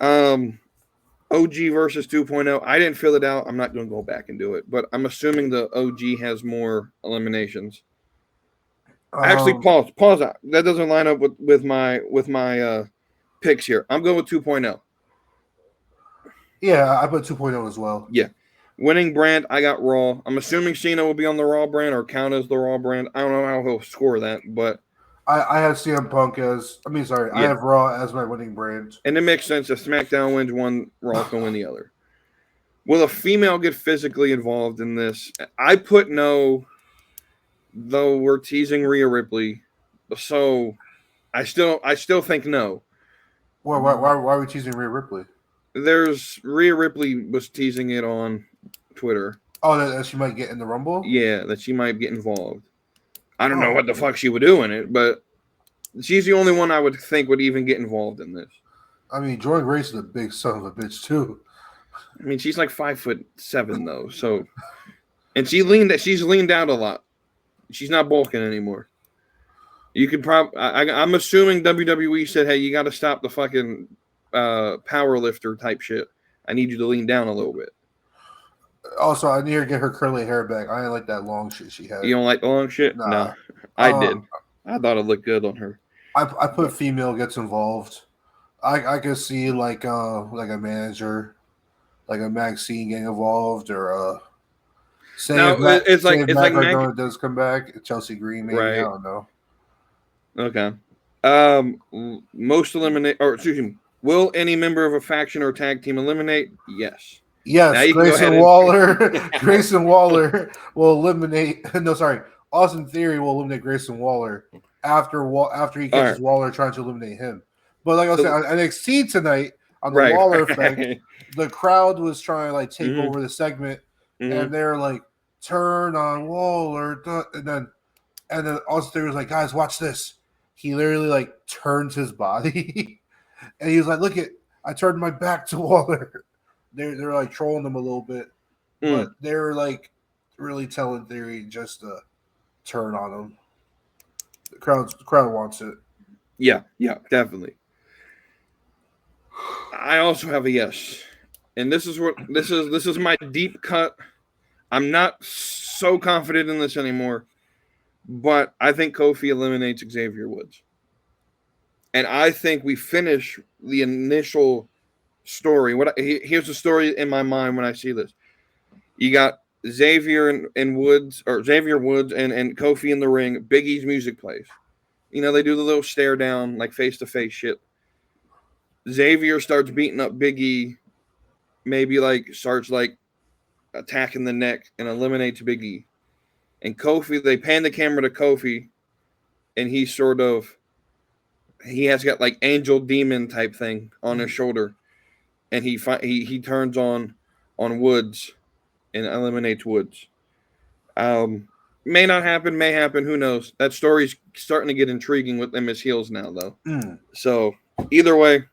OG versus 2.0, I didn't fill it out. I'm not going to go back and do it, but I'm assuming the OG has more eliminations. Actually, pause out. That doesn't line up with my picks here. I'm going with 2.0. Yeah, I put 2.0 as well. Yeah. Winning brand, I got Raw. I'm assuming Cena will be on the Raw brand or count as the Raw brand. I don't know how he'll score that, but I have CM Punk I have Raw as my winning brand. And it makes sense. If SmackDown wins one, Raw can win the other. Will a female get physically involved in this? I put no, though we're teasing Rhea Ripley. So I still think no. Why are we teasing Rhea Ripley? Rhea Ripley was teasing it on Twitter. Oh, that she might get in the Rumble? Yeah, that she might get involved. I don't know what the fuck she would do in it, but she's the only one I would think would even get involved in this. I mean, Jordan Grace is a big son of a bitch too. I mean, she's like 5'7" though, so and she's leaned out a lot. She's not bulking anymore. You could probably. I'm assuming WWE said, "Hey, you got to stop the fucking power lifter type shit. I need you to lean down a little bit." Also, I need her to get her curly hair back. I didn't like that long shit she had. You don't like the long shit? Nah. No, I did. I thought it looked good on her. I put female gets involved. I could see like a manager, like a Maxine getting involved, or it's like Mac does come back. Chelsea Green, maybe. Right. I don't know. Okay. Will any member of a faction or tag team eliminate? Yes. Yes, Grayson Waller. Grayson Waller will eliminate. No, sorry. Austin Theory will eliminate Grayson Waller after he catches Waller trying to eliminate him. But like I was saying, on NXT tonight on the Waller effect, the crowd was trying to like take over the segment, and they're like, "Turn on Waller," and then Austin Theory was like, "Guys, watch this." He literally like turns his body, and he was like, "Look I turned my back to Waller." They're like trolling him a little bit, but they're like really telling Theory just to turn on him. The crowd wants it. Yeah, definitely. I also have a yes, and this is my deep cut. I'm not so confident in this anymore, but I think Kofi eliminates Xavier Woods, and I think we finish the initial story. Here's the story in my mind when I see this. You got Xavier and Woods, or Xavier Woods and Kofi in the ring. Big E's music plays. You know, they do the little stare down, like face-to-face shit. Xavier starts beating up Big E, maybe like starts like attacking the neck and eliminates Big E. And Kofi, they pan the camera to Kofi, and he has got like angel demon type thing on his shoulder. And he turns on Woods and eliminates Woods. May not happen, may happen, who knows? That story's starting to get intriguing with them as heels now, though. So either way,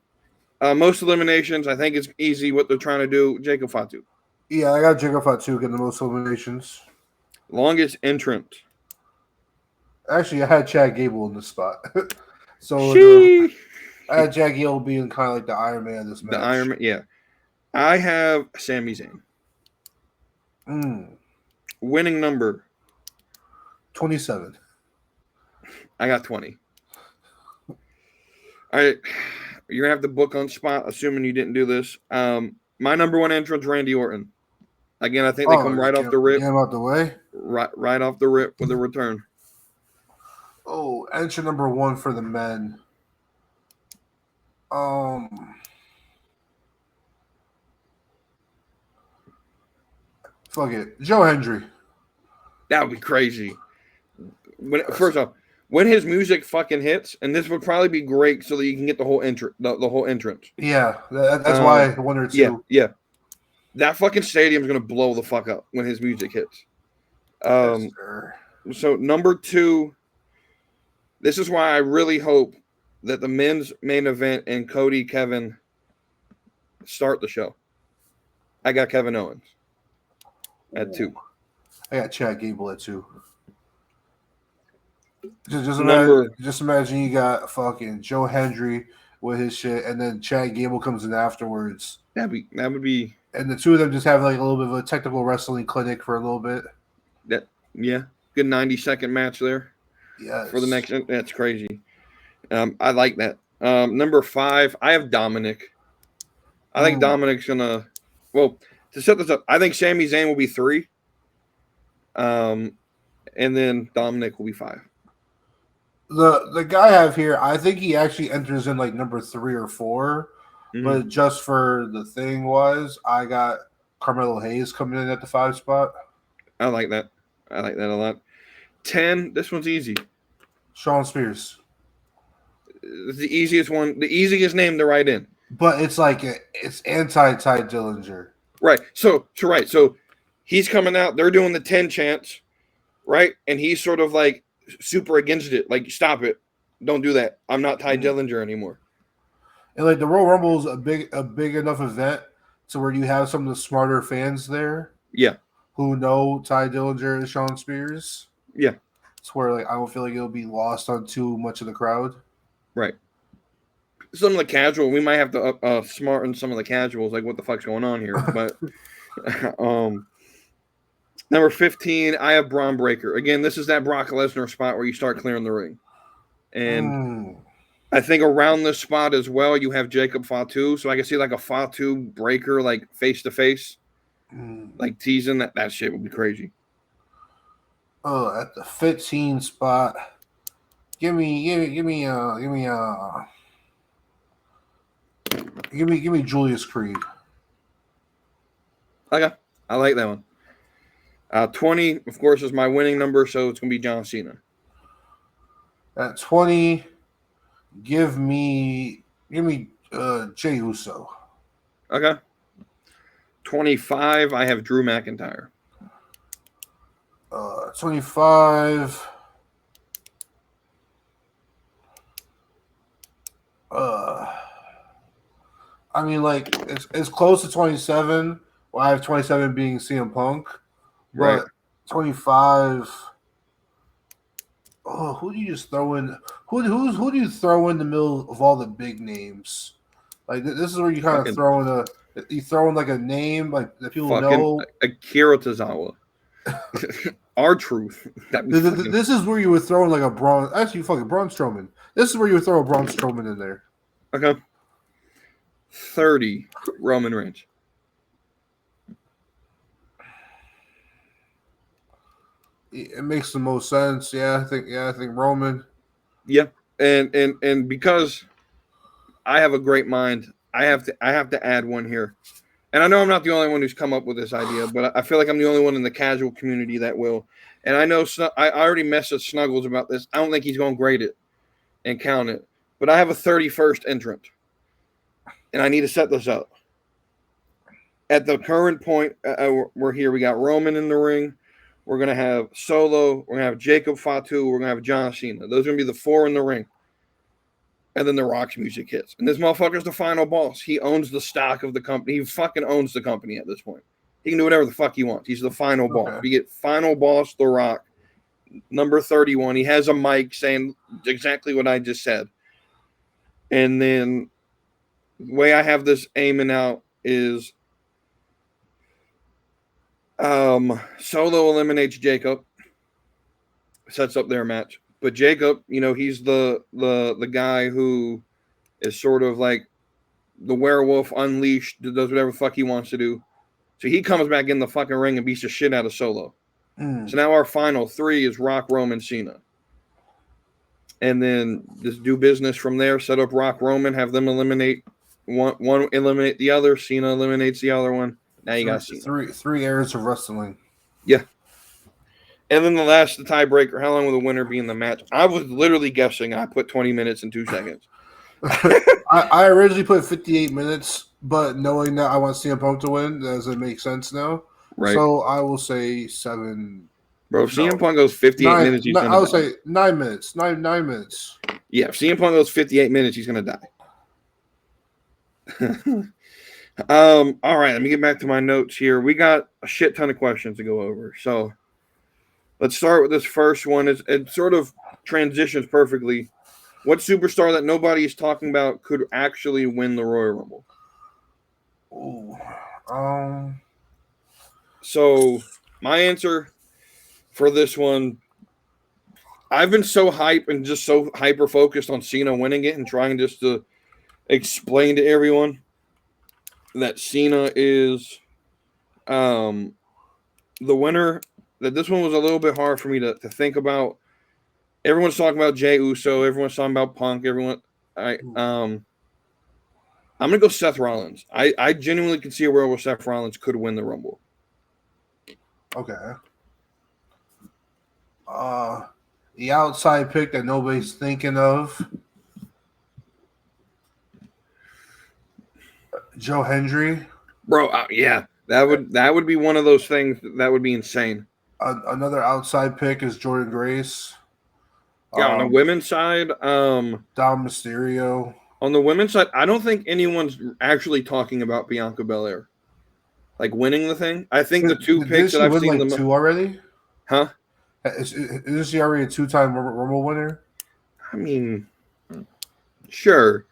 most eliminations, I think it's easy what they're trying to do. Jacob Fatu. Yeah, I got Jacob Fatu getting the most eliminations. Longest entrant. Actually, I had Chad Gable in this spot. So I had Chad Gable being kind of like the Iron Man of this match. The Iron Man, yeah. I have Sami Zayn. Winning number 27. I got 20. All right. You're going to have to book on spot, assuming you didn't do this. My number one entrance, Randy Orton. Again, I think they come right off the rip. Get him out the way? Right off the rip with a return. Oh, entrant number one for the men. Fuck it. Joe Hendry. That would be crazy. First off, when his music fucking hits, and this would probably be great so that you can get the whole entrance. The whole entrance. Yeah, that's why I wondered too. Yeah. That fucking stadium's gonna blow the fuck up when his music hits. So number two, this is why I really hope that the men's main event and Cody Kevin start the show. I got Kevin Owens at 2. I got Chad Gable at 2. Just imagine you got fucking Joe Hendry with his shit, and then Chad Gable comes in afterwards. That would be. And the two of them just have like a little bit of a technical wrestling clinic for a little bit. Good 90-second match there. Yeah, for the next. That's crazy. I like that. Number 5, I have Dominic. I think Dominic's gonna. Well, to set this up, I think Sami Zayn will be 3. And then Dominic will be 5. The guy I have here, I think he actually enters in like number 3 or 4. But just for the thing I got Carmelo Hayes coming in at the 5 spot. I like that. I like that a lot. 10, this one's easy. Shawn Spears. It's the easiest one, the easiest name to write in. But it's like it's anti-Ty Dillinger. Right. So he's coming out, they're doing the 10 chants, right? And he's sort of like super against it. Like, stop it. Don't do that. I'm not Ty Dillinger anymore. And like the Royal Rumble is a big enough event to where you have some of the smarter fans there. Yeah. Who know Ty Dillinger and Shawn Spears. Yeah. It's where like I don't feel like it'll be lost on too much of the crowd. Right. Some of the casual, we might have to smarten some of the casuals, like what the fuck's going on here. But number 15, I have Braun Breaker. Again, this is that Brock Lesnar spot where you start clearing the ring. And I think around this spot as well, you have Jacob Fatu. So I can see like a Fatu Breaker, like face to face, like teasing that shit would be crazy. Oh, at the 15 spot, give me Julius Creed. Okay, I like that one. 20, of course, is my winning number, so it's gonna be John Cena. At 20, give me Jey Uso. Okay. 25, I have Drew McIntyre. 25. I mean, like it's close to 27. Well, I have 27 being CM Punk, but Right. 25. Oh, who do you just throw in? Who do you throw in the middle of all the big names? Like this is where you kind of throw in like a name like that people know. Akira Tozawa. Our truth. This is where you would throw in like a Braun. Actually, fucking Braun Strowman. This is where you would throw a Braun Strowman in there. Okay. 30, Roman Reigns. It makes the most sense. I think Roman. Yeah. And because I have a great mind, I have to add one here. And I know I'm not the only one who's come up with this idea, but I feel like I'm the only one in the casual community that will. And I know I already messaged Snuggles about this. I don't think he's going to grade it and count it. But I have a 31st entrant. And I need to set this up. At the current point, we're here. We got Roman in the ring. We're going to have Solo. We're going to have Jacob Fatu. We're going to have John Cena. Those are going to be the 4 in the ring. And then the Rock's music hits. And this motherfucker's the final boss. He owns the stock of the company. He fucking owns the company at this point. He can do whatever the fuck he wants. He's the final boss. We get final boss, The Rock, number 31. He has a mic saying exactly what I just said. And then the way I have this aiming out is Solo eliminates Jacob. Sets up their match. But Jacob, he's the guy who is sort of like the werewolf unleashed, does whatever the fuck he wants to do. So he comes back in the fucking ring and beats the shit out of Solo. So now our final 3 is Rock, Roman, Cena. And then just do business from there, set up Rock, Roman, have them eliminate one eliminate the other, Cena eliminates the other one. Now you got Cena. Three eras of wrestling. Yeah. And then the tiebreaker, how long will the winner be in the match? I was literally guessing. I put 20 minutes and 2 seconds. I originally put 58 minutes, but knowing that I want CM Punk to win, does it make sense now? Right. So I will say 7. Bro, if CM Punk goes 58 minutes, he's going to die. I would say 9 minutes. 9 minutes. Yeah, if CM Punk goes 58 minutes, he's going to die. All right, let me get back to my notes here. We got a shit ton of questions to go over. So let's start with this first one. It sort of transitions perfectly. What superstar that nobody is talking about could actually win the Royal Rumble? So my answer for this one, I've been so hype and just so hyper focused on Cena winning it and trying just to explain to everyone that Cena is the winner, that this one was a little bit hard for me to think about. Everyone's talking about Jey Uso. Everyone's talking about Punk. I'm going to go Seth Rollins. I genuinely can see a world where Seth Rollins could win the Rumble. Okay. The outside pick that nobody's thinking of, Joe Hendry. Bro, yeah. That would be one of those things that would be insane. Another outside pick is Jordan Grace. Yeah, on the women's side, Dom Mysterio. On the women's side, I don't think anyone's actually talking about Bianca Belair, like winning the thing. I think the 2 picks that I've seen, 2 already. Huh? Is she already a 2-time Rumble winner? I mean, sure,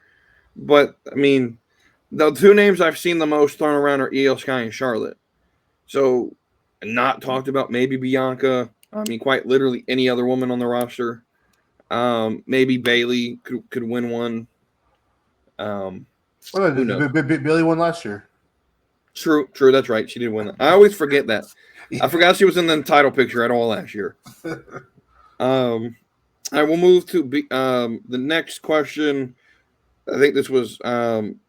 but I mean, the 2 names I've seen the most thrown around are Io Sky and Charlotte. So, not talked about. Maybe Bianca. I mean, quite literally any other woman on the roster. Maybe Bayley could win one. Bayley won last year. True. That's right. She did win that. I always forget that. I forgot she was in the title picture at all last year. I will move to the next question. I think this was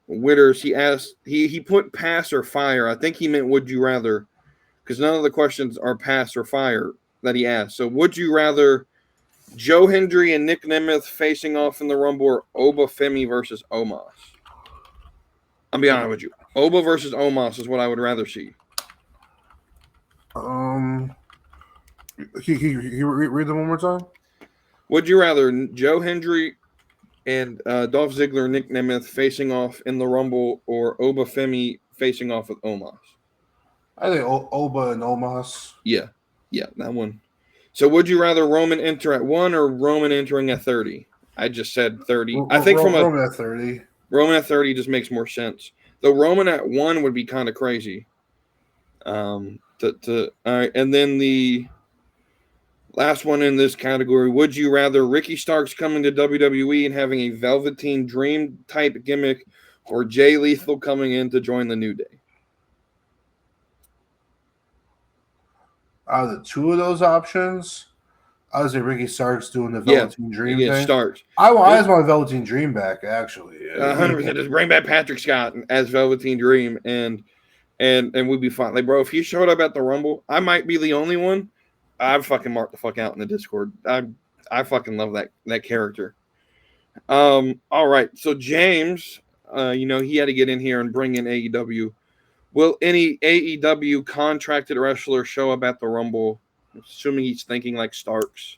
Witters. He asked, he put pass or fire. I think he meant would you rather, because none of the questions are pass or fire that he asked. So would you rather Joe Hendry and Nick Nemeth facing off in the Rumble, or Oba Femi versus Omos? I'll be honest with you. Oba versus Omos is what I would rather see. Can you read them one more time? Would you rather Joe Hendry and Dolph Ziggler and Nick Nemeth facing off in the Rumble, or Oba Femi facing off with Omos? I think Oba and Omos. Yeah, that one. So would you rather Roman enter at 1 or Roman entering at 30? I just said 30. I think Roman at 30. Roman at 30 just makes more sense. Though Roman at 1 would be kind of crazy. All right, and then the last one in this category, would you rather Ricky Starks coming to WWE and having a Velveteen Dream type gimmick, or Jay Lethal coming in to join the New Day? Out of the two of those options, I would say Ricky Starks doing the Velveteen Dream thing. Starks. I just want Velveteen Dream back, actually. 100%. Just bring back Patrick Scott as Velveteen Dream, and we'd be fine. Like, bro, if he showed up at the Rumble, I might be the only one. I'd fucking mark the fuck out in the Discord. I fucking love that character. All right. So James, he had to get in here and bring in AEW. Will any AEW contracted wrestler show up at the Rumble? Assuming he's thinking like Starks.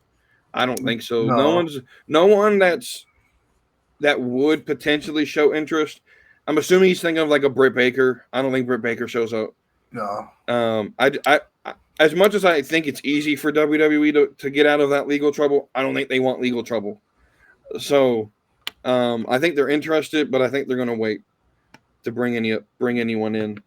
I don't think so. No one that would potentially show interest. I'm assuming he's thinking of like a Britt Baker. I don't think Britt Baker shows up. No. I as much as I think it's easy for WWE to get out of that legal trouble, I don't think they want legal trouble. So I think they're interested, but I think they're going to wait to bring anyone in.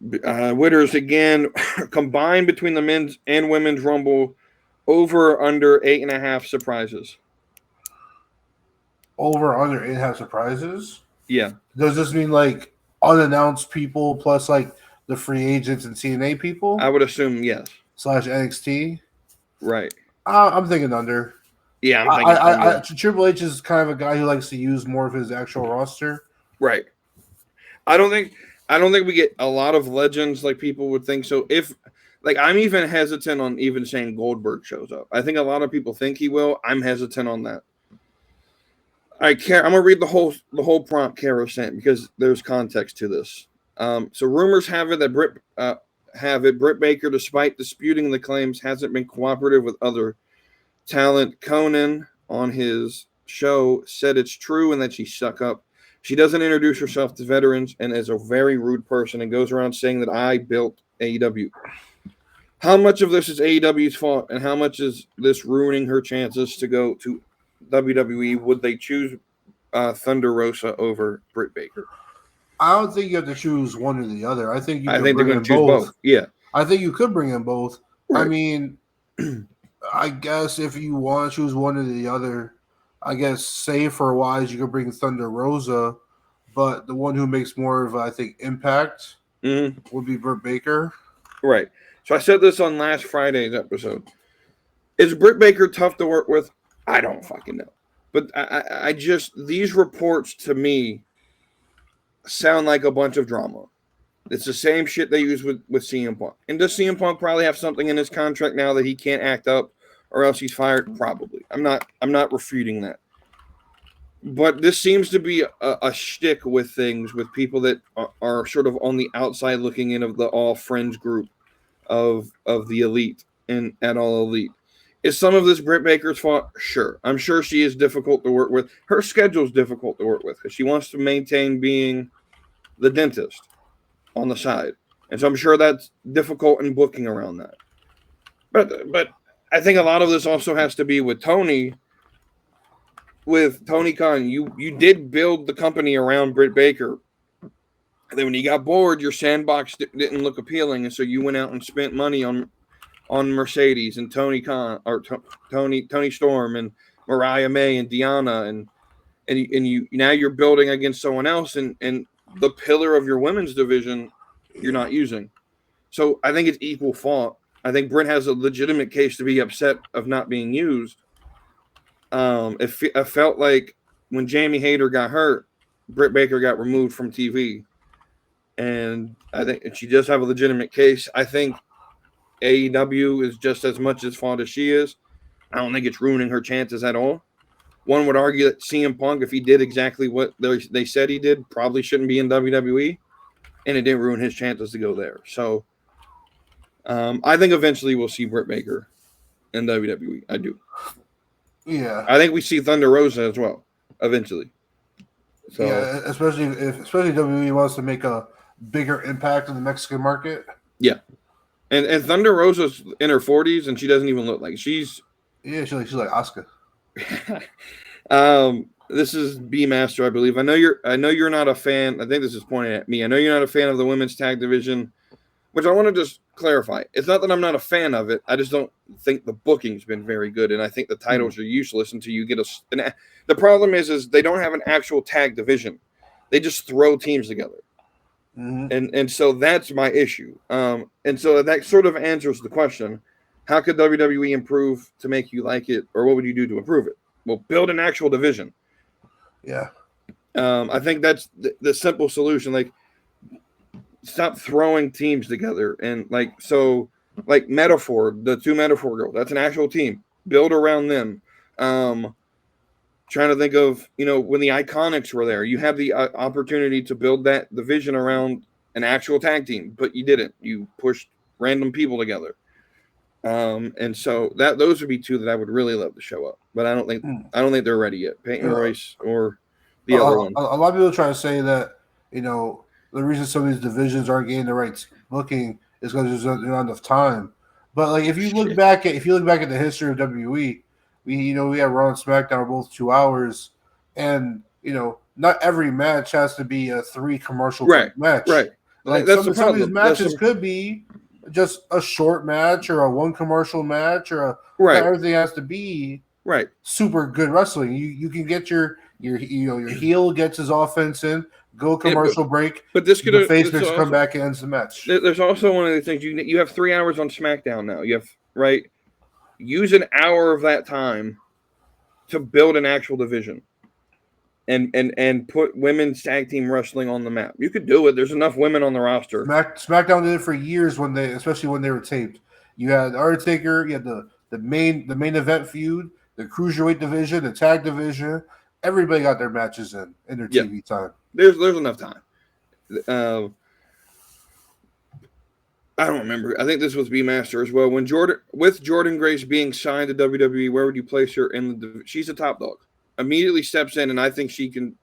Witters again, combined between the men's and women's Rumble, over or under 8.5 surprises. Over or under 8.5 surprises? Yeah. Does this mean like unannounced people plus like the free agents and TNA people? I would assume yes. / NXT? Right. I'm thinking under. Yeah, I'm thinking under. Triple H is kind of a guy who likes to use more of his actual roster. Right. I don't think we get a lot of legends like people would think. So if I'm even hesitant on even saying Goldberg shows up. I think a lot of people think he will. I'm hesitant on that. I'm gonna read the whole prompt Kara sent because there's context to this. So rumors have it that Britt Baker, despite disputing the claims, hasn't been cooperative with other talent. Konnan on his show said it's true and that she stuck up. She doesn't introduce herself to veterans and is a very rude person and goes around saying that I built AEW. How much of this is AEW's fault and how much is this ruining her chances to go to WWE? Would they choose Thunder Rosa over Britt Baker? I don't think you have to choose one or the other. I think they're going to choose both. Yeah. I think you could bring in both. Right. I mean, I guess if you want to choose one or the other, I guess safer wise, you could bring Thunder Rosa, but the one who makes more of, I think, impact would be Britt Baker. Right. So I said this on last Friday's episode. Is Britt Baker tough to work with? I don't fucking know. But I just, these reports to me sound like a bunch of drama. It's the same shit they use with CM Punk. And does CM Punk probably have something in his contract now that he can't act up or else he's fired? Probably. I'm not refuting that. But this seems to be a shtick with things, with people that are sort of on the outside looking in of the all friends group of the elite and at All Elite. Is some of this Britt Baker's fault? Sure. I'm sure she is difficult to work with. Her schedule is difficult to work with because she wants to maintain being the dentist on the side. And so I'm sure that's difficult in booking around that. But I think a lot of this also has to be with Tony. With Tony Khan, you did build the company around Britt Baker. And then when you got bored, your sandbox didn't look appealing, and so you went out and spent money on Mercedes and Tony Khan or Tony Storm and Mariah May and Deanna and you now you're building against someone else and the pillar of your women's division you're not using. So I think it's equal fault. I think Britt has a legitimate case to be upset of not being used. I felt like when Jamie Hayter got hurt, Britt Baker got removed from TV. And I think she does have a legitimate case. I think AEW is just as much as fault as she is. I don't think it's ruining her chances at all. One would argue that CM Punk, if he did exactly what they said he did, probably shouldn't be in WWE, and it didn't ruin his chances to go there. So I think eventually we'll see Britt Baker in WWE. I do. Yeah. I think we see Thunder Rosa as well eventually. So yeah, especially if WWE wants to make a bigger impact in the Mexican market. Yeah. And Thunder Rosa's in her 40s, and she doesn't even look like she's. Yeah, she's like Asuka. This is B Master, I believe. I know you're not a fan. I think this is pointing at me. I know you're not a fan of the women's tag division, which I want to just clarify. It's not that I'm not a fan of it. I just don't think the booking's been very good, and I think the titles are useless until you get the problem is they don't have an actual tag division. They just throw teams together. Mm-hmm. And so that's my issue. And so that sort of answers the question: how could WWE improve to make you like it, or what would you do to improve it? Well, build an actual division. Yeah. I think that's the simple solution. Like, stop throwing teams together. And like Metaphor, the two Metaphor girls, that's an actual team. Build around them. Trying to think of, when the Iconics were there, you had the opportunity to build that division around an actual tag team, but you didn't. You pushed random people together. And so those would be two that I would really love to show up, but I don't think they're ready yet. Peyton Royce or the other one. A lot of people try to say that the reason some of these divisions aren't getting the right booking is because there's not enough time. But like if you look back at the history of WWE, we have Raw and SmackDown are both 2 hours, and not every match has to be a 3 commercial match. Right. Like some of these matches could be just a short match or a 1 commercial match or everything has to be super good wrestling. You can get your heel gets his offense in, go commercial break, but the face makes come back and ends the match. There's also one of the things you have 3 hours on SmackDown now. You have use an hour of that time to build an actual division and put women's tag team wrestling on the map. You could do it. There's enough women on the roster. SmackDown did it for years especially when they were taped. You had Undertaker, you had the main event feud, the cruiserweight division, the tag division. Everybody got their matches in their TV time. There's enough time. I don't remember. I think this was B Master as well. When Jordynne Grace being signed to WWE, where would you place her in the? She's a top dog. Immediately steps in, and I think she can.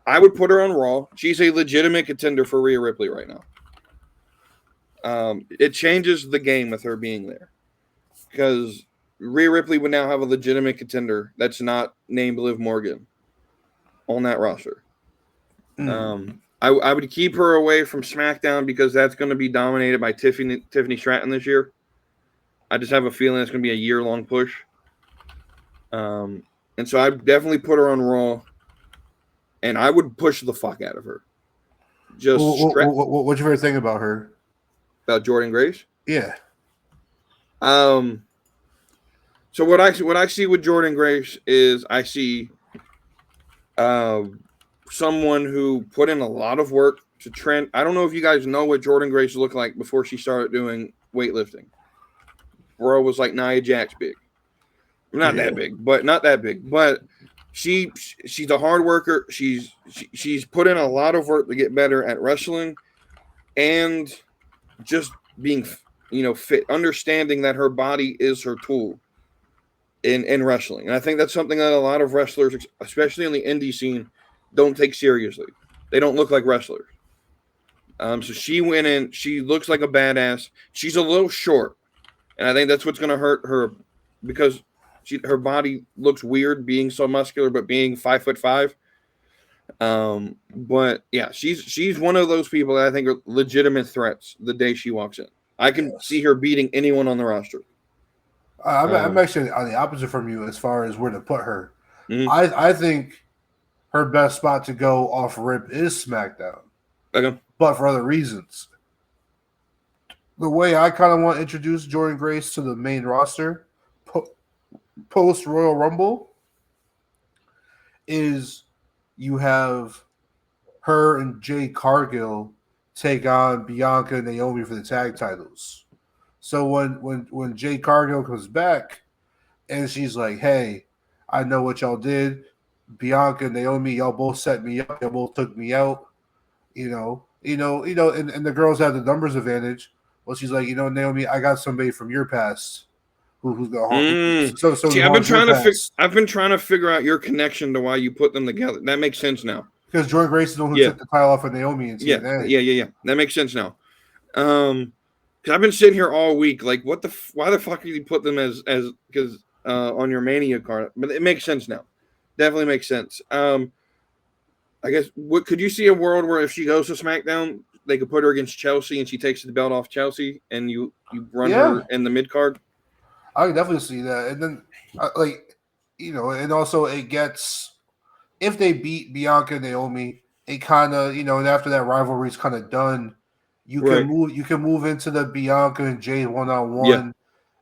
I would put her on Raw. She's a legitimate contender for Rhea Ripley right now. It changes the game with her being there, because Rhea Ripley would now have a legitimate contender that's not named Liv Morgan on that roster. I would keep her away from SmackDown because that's going to be dominated by Tiffany Stratton this year. I just have a feeling it's going to be a year-long push. And so I'd definitely put her on Raw, and I would push the fuck out of her. What's your favorite thing about her? About Jordynne Grace? Yeah. So what I see with Jordynne Grace is I see someone who put in a lot of work to trend. I don't know if you guys know what Jordynne Grace looked like before she started doing weightlifting. Bro was like Nia Jax big. Not that big, but she's a hard worker. She's put in a lot of work to get better at wrestling and just being fit, understanding that her body is her tool in wrestling. And I think that's something that a lot of wrestlers, especially in the indie scene, don't take seriously. They don't look like wrestlers. So she went in. She looks like a badass. She's a little short, and I think that's what's going to hurt her because her body looks weird being so muscular, but being 5'5". But yeah, she's one of those people that I think are legitimate threats the day she walks in. I can see her beating anyone on the roster. I'm actually on the opposite from you as far as where to put her. Mm-hmm. I think her best spot to go off rip is SmackDown. Okay. But for other reasons. The way I kind of want to introduce Jordynne Grace to the main roster, post Royal Rumble, is you have her and Jade Cargill take on Bianca and Naomi for the tag titles. So when Jade Cargill comes back and she's like, "Hey, I know what y'all did. Bianca and Naomi, y'all both set me up. Y'all both took me out. And the girls have the numbers advantage. Well, she's like, Naomi, I got somebody from your past who's gonna haunt. So See, I've been trying to figure out your connection to why you put them together. That makes sense now. Because Jordan Grace is the one who took the title off of Naomi in TNA. Yeah. That makes sense now. Because I've been sitting here all week, like, why the fuck did you put them as because on your Mania card? But it makes sense now. Definitely makes sense. I guess could you see a world where if she goes to SmackDown, they could put her against Chelsea and she takes the belt off Chelsea and you run her in the mid card? I can definitely see that. And then and also it gets, if they beat Bianca and Naomi, it kind of, and after that rivalry is kind of done, you can move into the Bianca and Jade one-on-one,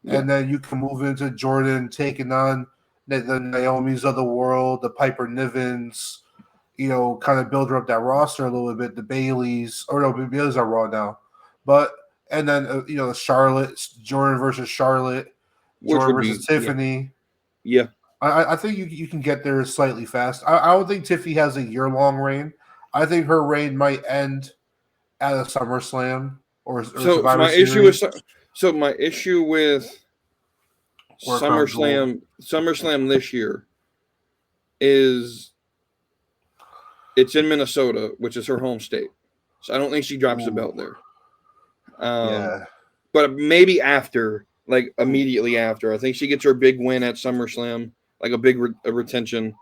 and then you can move into Jordan taking on the Naomis of the world, the Piper Nivens, kind of build her up that roster a little bit. The Baileys, Baileys are Raw now, and then Charlotte, Jordan versus Charlotte, Jordan versus Tiffany. Yeah. I think you can get there slightly fast. I don't think Tiffy has a year-long reign. I think her reign might end at a SummerSlam or Survivor Series. My issue with SummerSlam this year is it's in Minnesota, which is her home state. So I don't think she drops the belt there. But maybe after, like immediately after. I think she gets her big win at SummerSlam, like a big retention.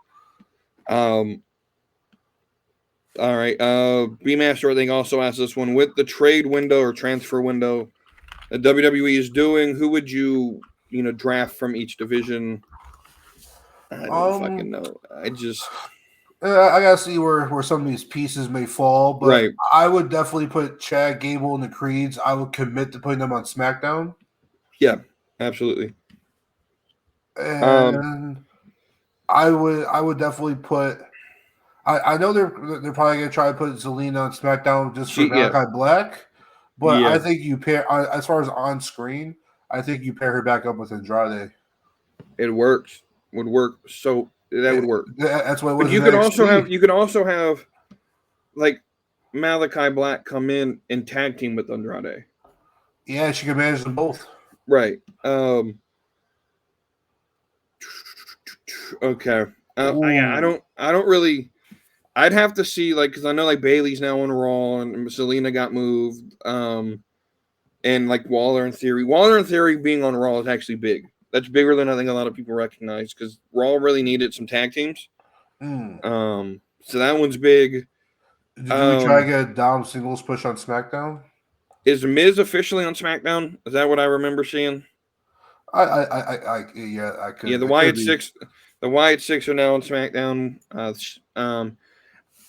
All right. B-Master, I think, also asked this one. With the trade window or transfer window that WWE is doing, who would you draft from each division? I don't fucking know. I gotta see where some of these pieces may fall, but I would definitely put Chad Gable and the Creeds. I would commit to putting them on SmackDown. Yeah, absolutely. And I would definitely put. I know they're probably gonna try to put Zelina on SmackDown just for Malachi Black, but I think you pair as far as on screen. I think you pair her back up with Andrade. It works. Would work. So that would work. That's what. But you could also have like Malachi Black come in and tag team with Andrade. Yeah, she can manage them both. Right. Okay. I don't really. I'd have to see, like, because I know like Bailey's now on Raw and Selena got moved. And like Waller and Theory being on Raw is actually big. That's bigger than I think a lot of people recognize because Raw really needed some tag teams. So that one's big. Did we try to get a Dom singles push on SmackDown? Is Miz officially on SmackDown? Is that what I remember seeing? I could. Yeah, the Wyatt Six are now on SmackDown.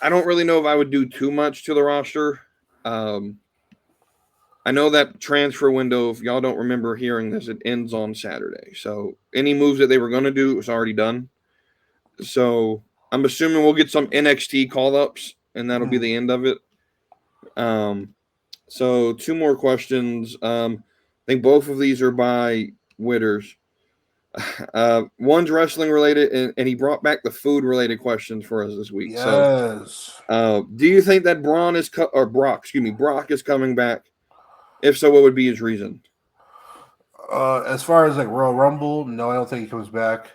I don't really know if I would do too much to the roster. I know that transfer window, if y'all don't remember hearing this, it ends on Saturday. So any moves that they were going to do was already done. So I'm assuming we'll get some NXT call-ups, and that'll be the end of it. So two more questions. I think both of these are by Witters. One's wrestling related, and he brought back the food related questions for us this week. Yes. So, do you think that Brock is coming back? If so, what would be his reason? As far as like Royal Rumble, no, I don't think he comes back.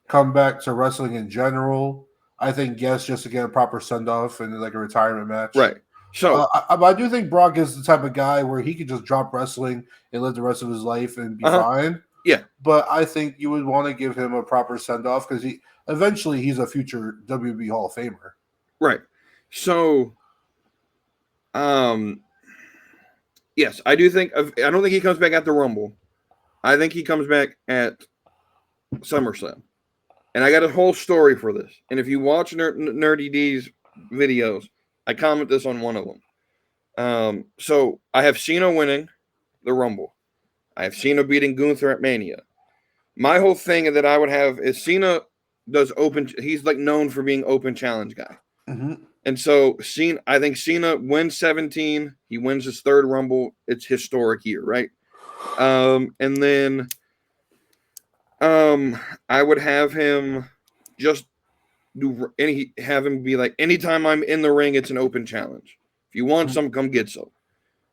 Come back to wrestling in general, I think yes, just to get a proper send off and like a retirement match. Right. So I do think Brock is the type of guy where he could just drop wrestling and live the rest of his life and be fine. Yeah. But I think you would want to give him a proper send off because he's a future WWE Hall of Famer. Right. So yes, I do think I don't think he comes back at the Rumble. I think he comes back at SummerSlam. And I got a whole story for this. And if you watch Nerdy D's videos, I comment this on one of them. So I have Cena winning the Rumble. I have Cena beating Gunther at Mania. My whole thing that I would have is Cena does open. He's like known for being open challenge guy. Mm-hmm. And so I think Cena wins 17. He wins his third Rumble. It's historic year, right? And then I would have him just have him be like, anytime I'm in the ring, it's an open challenge. If you want some, come get some.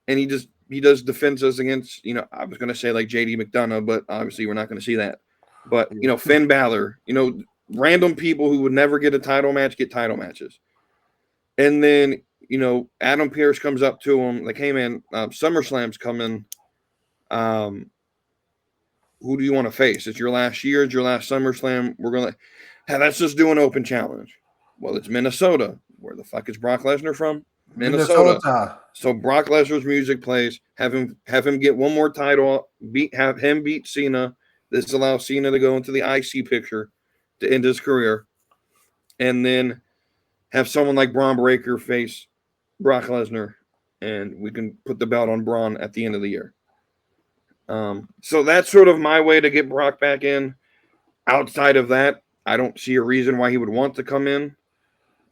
And he does defenses against, I was going to say like JD McDonough, but obviously we're not going to see that. But, Finn Balor, random people who would never get a title match get title matches. And then, Adam Pearce comes up to him like, hey, man, SummerSlam's coming. Who do you want to face? It's your last year. It's your last SummerSlam. We're going to, let's just do an open challenge. Well, it's Minnesota. Where the fuck is Brock Lesnar from? Minnesota. So Brock Lesnar's music plays. Have him get one more title. Have him beat Cena. This allows Cena to go into the IC picture to end his career. And then have someone like Braun Breaker face Brock Lesnar, and we can put the belt on Braun at the end of the year. So that's sort of my way to get Brock back in. Outside of that, I don't see a reason why he would want to come in.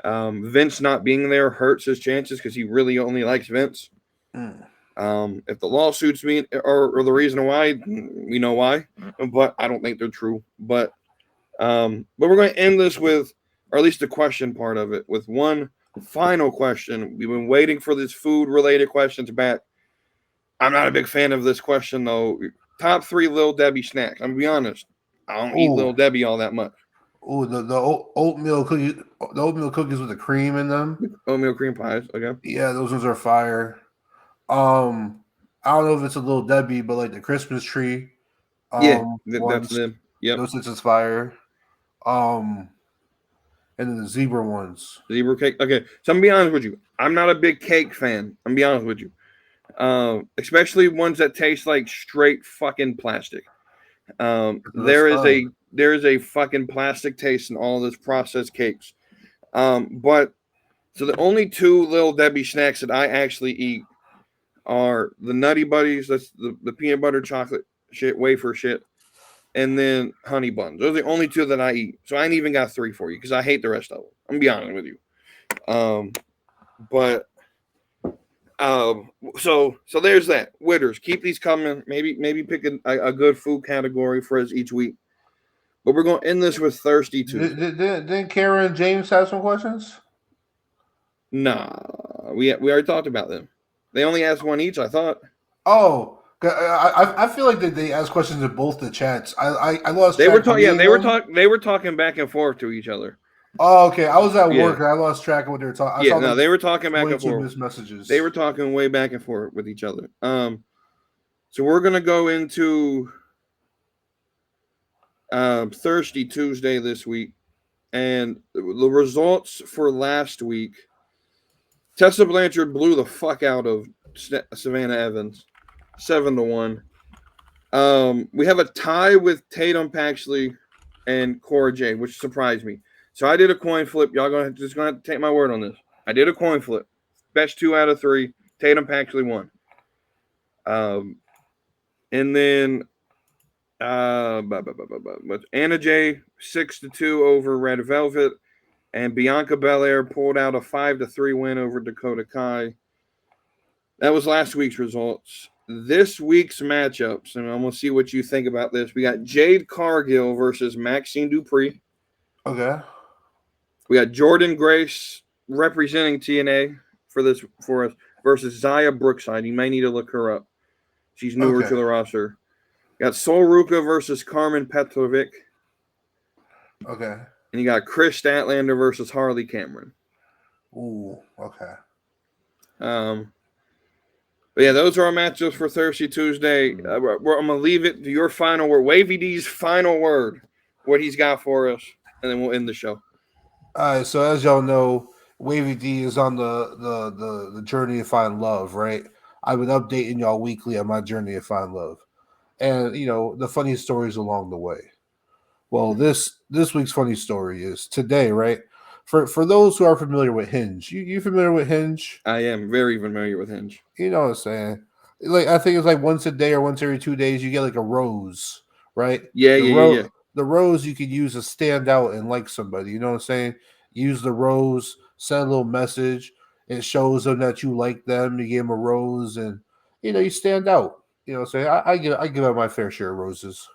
Vince not being there hurts his chances because he really only likes Vince. If the lawsuits mean or the reason why, we know why, but I don't think they're true. But we're going to end this with, or at least the question part of it, with one final question. We've been waiting for this food-related questions back. I'm not a big fan of this question, though. Top 3 Lil Debbie snacks. I'm going to be honest. I don't eat Lil Debbie all that much. Oh, the oatmeal cookies, the oatmeal cookies with the cream in them. Oatmeal cream pies, okay. Yeah, those ones are fire. I don't know if it's a Little Debbie, but like the Christmas tree. That's them. Yep. Those is fire. And then the zebra ones. Zebra cake. Okay, so I'm gonna be honest with you. I'm not a big cake fan. I'm gonna be honest with you. Especially ones that taste like straight fucking plastic. There is a fucking plastic taste in all this processed cakes. But so the only 2 Little Debbie snacks that I actually eat are the Nutty Buddies, that's the peanut butter chocolate shit, wafer shit, and then honey buns. Those are the only 2 that I eat. So I ain't even got 3 for you because I hate the rest of them. I'm gonna be honest with you. So there's that. Witters, keep these coming. Maybe pick a good food category for us each week. But we're going to end this with Thirsty Tuesday. Didn't Karen and James have some questions? Nah, we already talked about them. They only asked one each, I thought. Oh, I feel like they asked questions in both the chats. I lost. They were talking. Yeah, they were talking back and forth to each other. Oh, okay. I was at work and I lost track of what they were talking. They were talking back and forth. Messages. They were talking way back and forth with each other. So we're gonna go into Thirsty Tuesday this week, and the results for last week. Tessa Blanchard blew the fuck out of Savannah Evans, 7-1. We have a tie with Tatum Paxley and Cora Jade, which surprised me. So I did a coin flip. Y'all gonna have to take my word on this. I did a coin flip. Best 2 out of 3. Tatum Paxley won. And then but Anna Jay 6-2 over Red Velvet, and Bianca Belair pulled out a 5-3 win over Dakota Kai. That was last week's results. This week's matchups, and I'm gonna see what you think about this. We got Jade Cargill versus Maxine Dupree. Okay. We got Jordan Grace representing TNA for us versus Zaya Brookside. You may need to look her up. She's newer to the roster. We got Sol Ruka versus Carmen Petrovic. Okay. And you got Chris Statlander versus Harley Cameron. Ooh, okay. But yeah, those are our matchups for Thirsty Tuesday. I'm going to leave it to your final word. Wavy D's final word, what he's got for us, and then we'll end the show. All right, so as y'all know, Wavy D is on the journey to find love, right? I've been updating y'all weekly on my journey to find love. And, the funny stories along the way. Well, this week's funny story is today, right? For those who are familiar with Hinge, you familiar with Hinge? I am very familiar with Hinge. You know what I'm saying? Like, I think it's like once a day or once every 2 days, you get like a rose, right? Yeah. The the rose you could use to stand out and like somebody. You know what I'm saying? Use the rose, send a little message. It shows them that you like them. You give them a rose, and you stand out. You know what I'm saying? I give out my fair share of roses.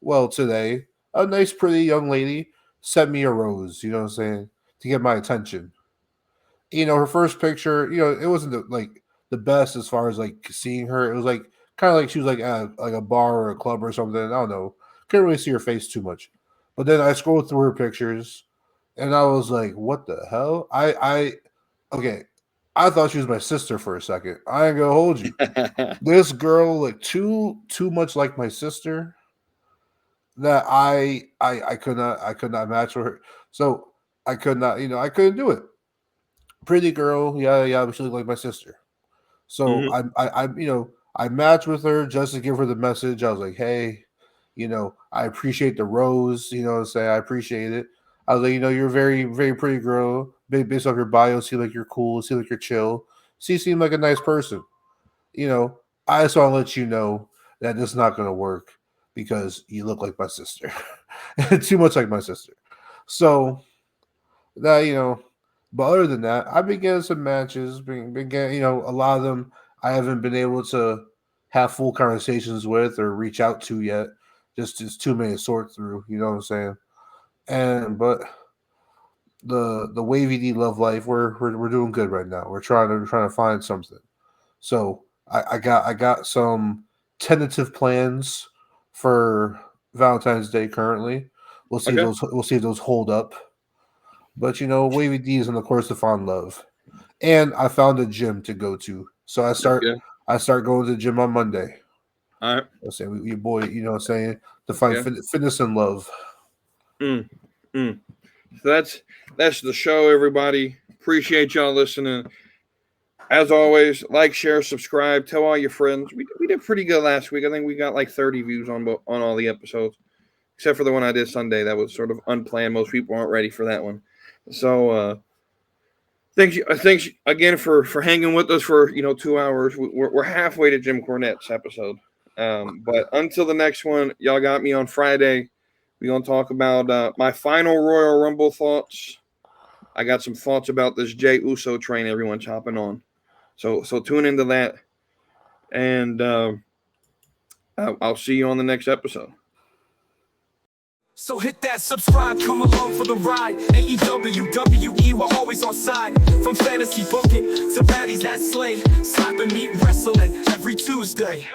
Well, today, a nice, pretty young lady sent me a rose. You know what I'm saying? To get my attention. Her first picture, it wasn't the best as far as like seeing her. It was like kind of like she was like at like a bar or a club or something. I don't know. Couldn't really see her face too much. But then I scrolled through her pictures, and I was like, "What the hell?" Okay. I thought she was my sister for a second. I ain't gonna hold you. This girl looked too much like my sister that I could not match with her. So I could not, I couldn't do it. Pretty girl, yeah, but she looked like my sister. So I matched with her just to give her the message. I was like, hey, I appreciate the rose. You know what I'm saying? I appreciate it. I was like, you're a very, very pretty girl. Based off your bio, see like you're cool, see like you're chill. See, you seem like a nice person. I just want to let you know that this is not going to work because you look like my sister. Too much like my sister. So, that, but other than that, I've been getting some matches. Been getting, a lot of them I haven't been able to have full conversations with or reach out to yet. Just too many to sort through. You know what I'm saying? But the Wavy D Love Life, we're doing good right now. We're trying to find something. So I got some tentative plans for Valentine's Day currently. We'll see if those hold up. But Wavy D is in the course to find love. And I found a gym to go to. So I start going to the gym on Monday. All right. I'll say your boy, you know what I'm saying, to find fitness and love. So that's the show, everybody. Appreciate y'all listening. As always, like, share, subscribe, tell all your friends. We did pretty good last week. I think we got like 30 views on all the episodes, except for the one I did Sunday. That was sort of unplanned. Most people aren't ready for that one. So thanks again for hanging with us for 2 hours. We're halfway to Jim Cornette's episode. But until the next one, y'all got me on Friday. We're going to talk about my final Royal Rumble thoughts. I got some thoughts about this Jey Uso train everyone's hopping on. So tune into that. And I'll see you on the next episode. So hit that subscribe, come along for the ride. AEW, WWE, we're always on side. From fantasy booking to baddies that slay. Slapping meat wrestling every Tuesday.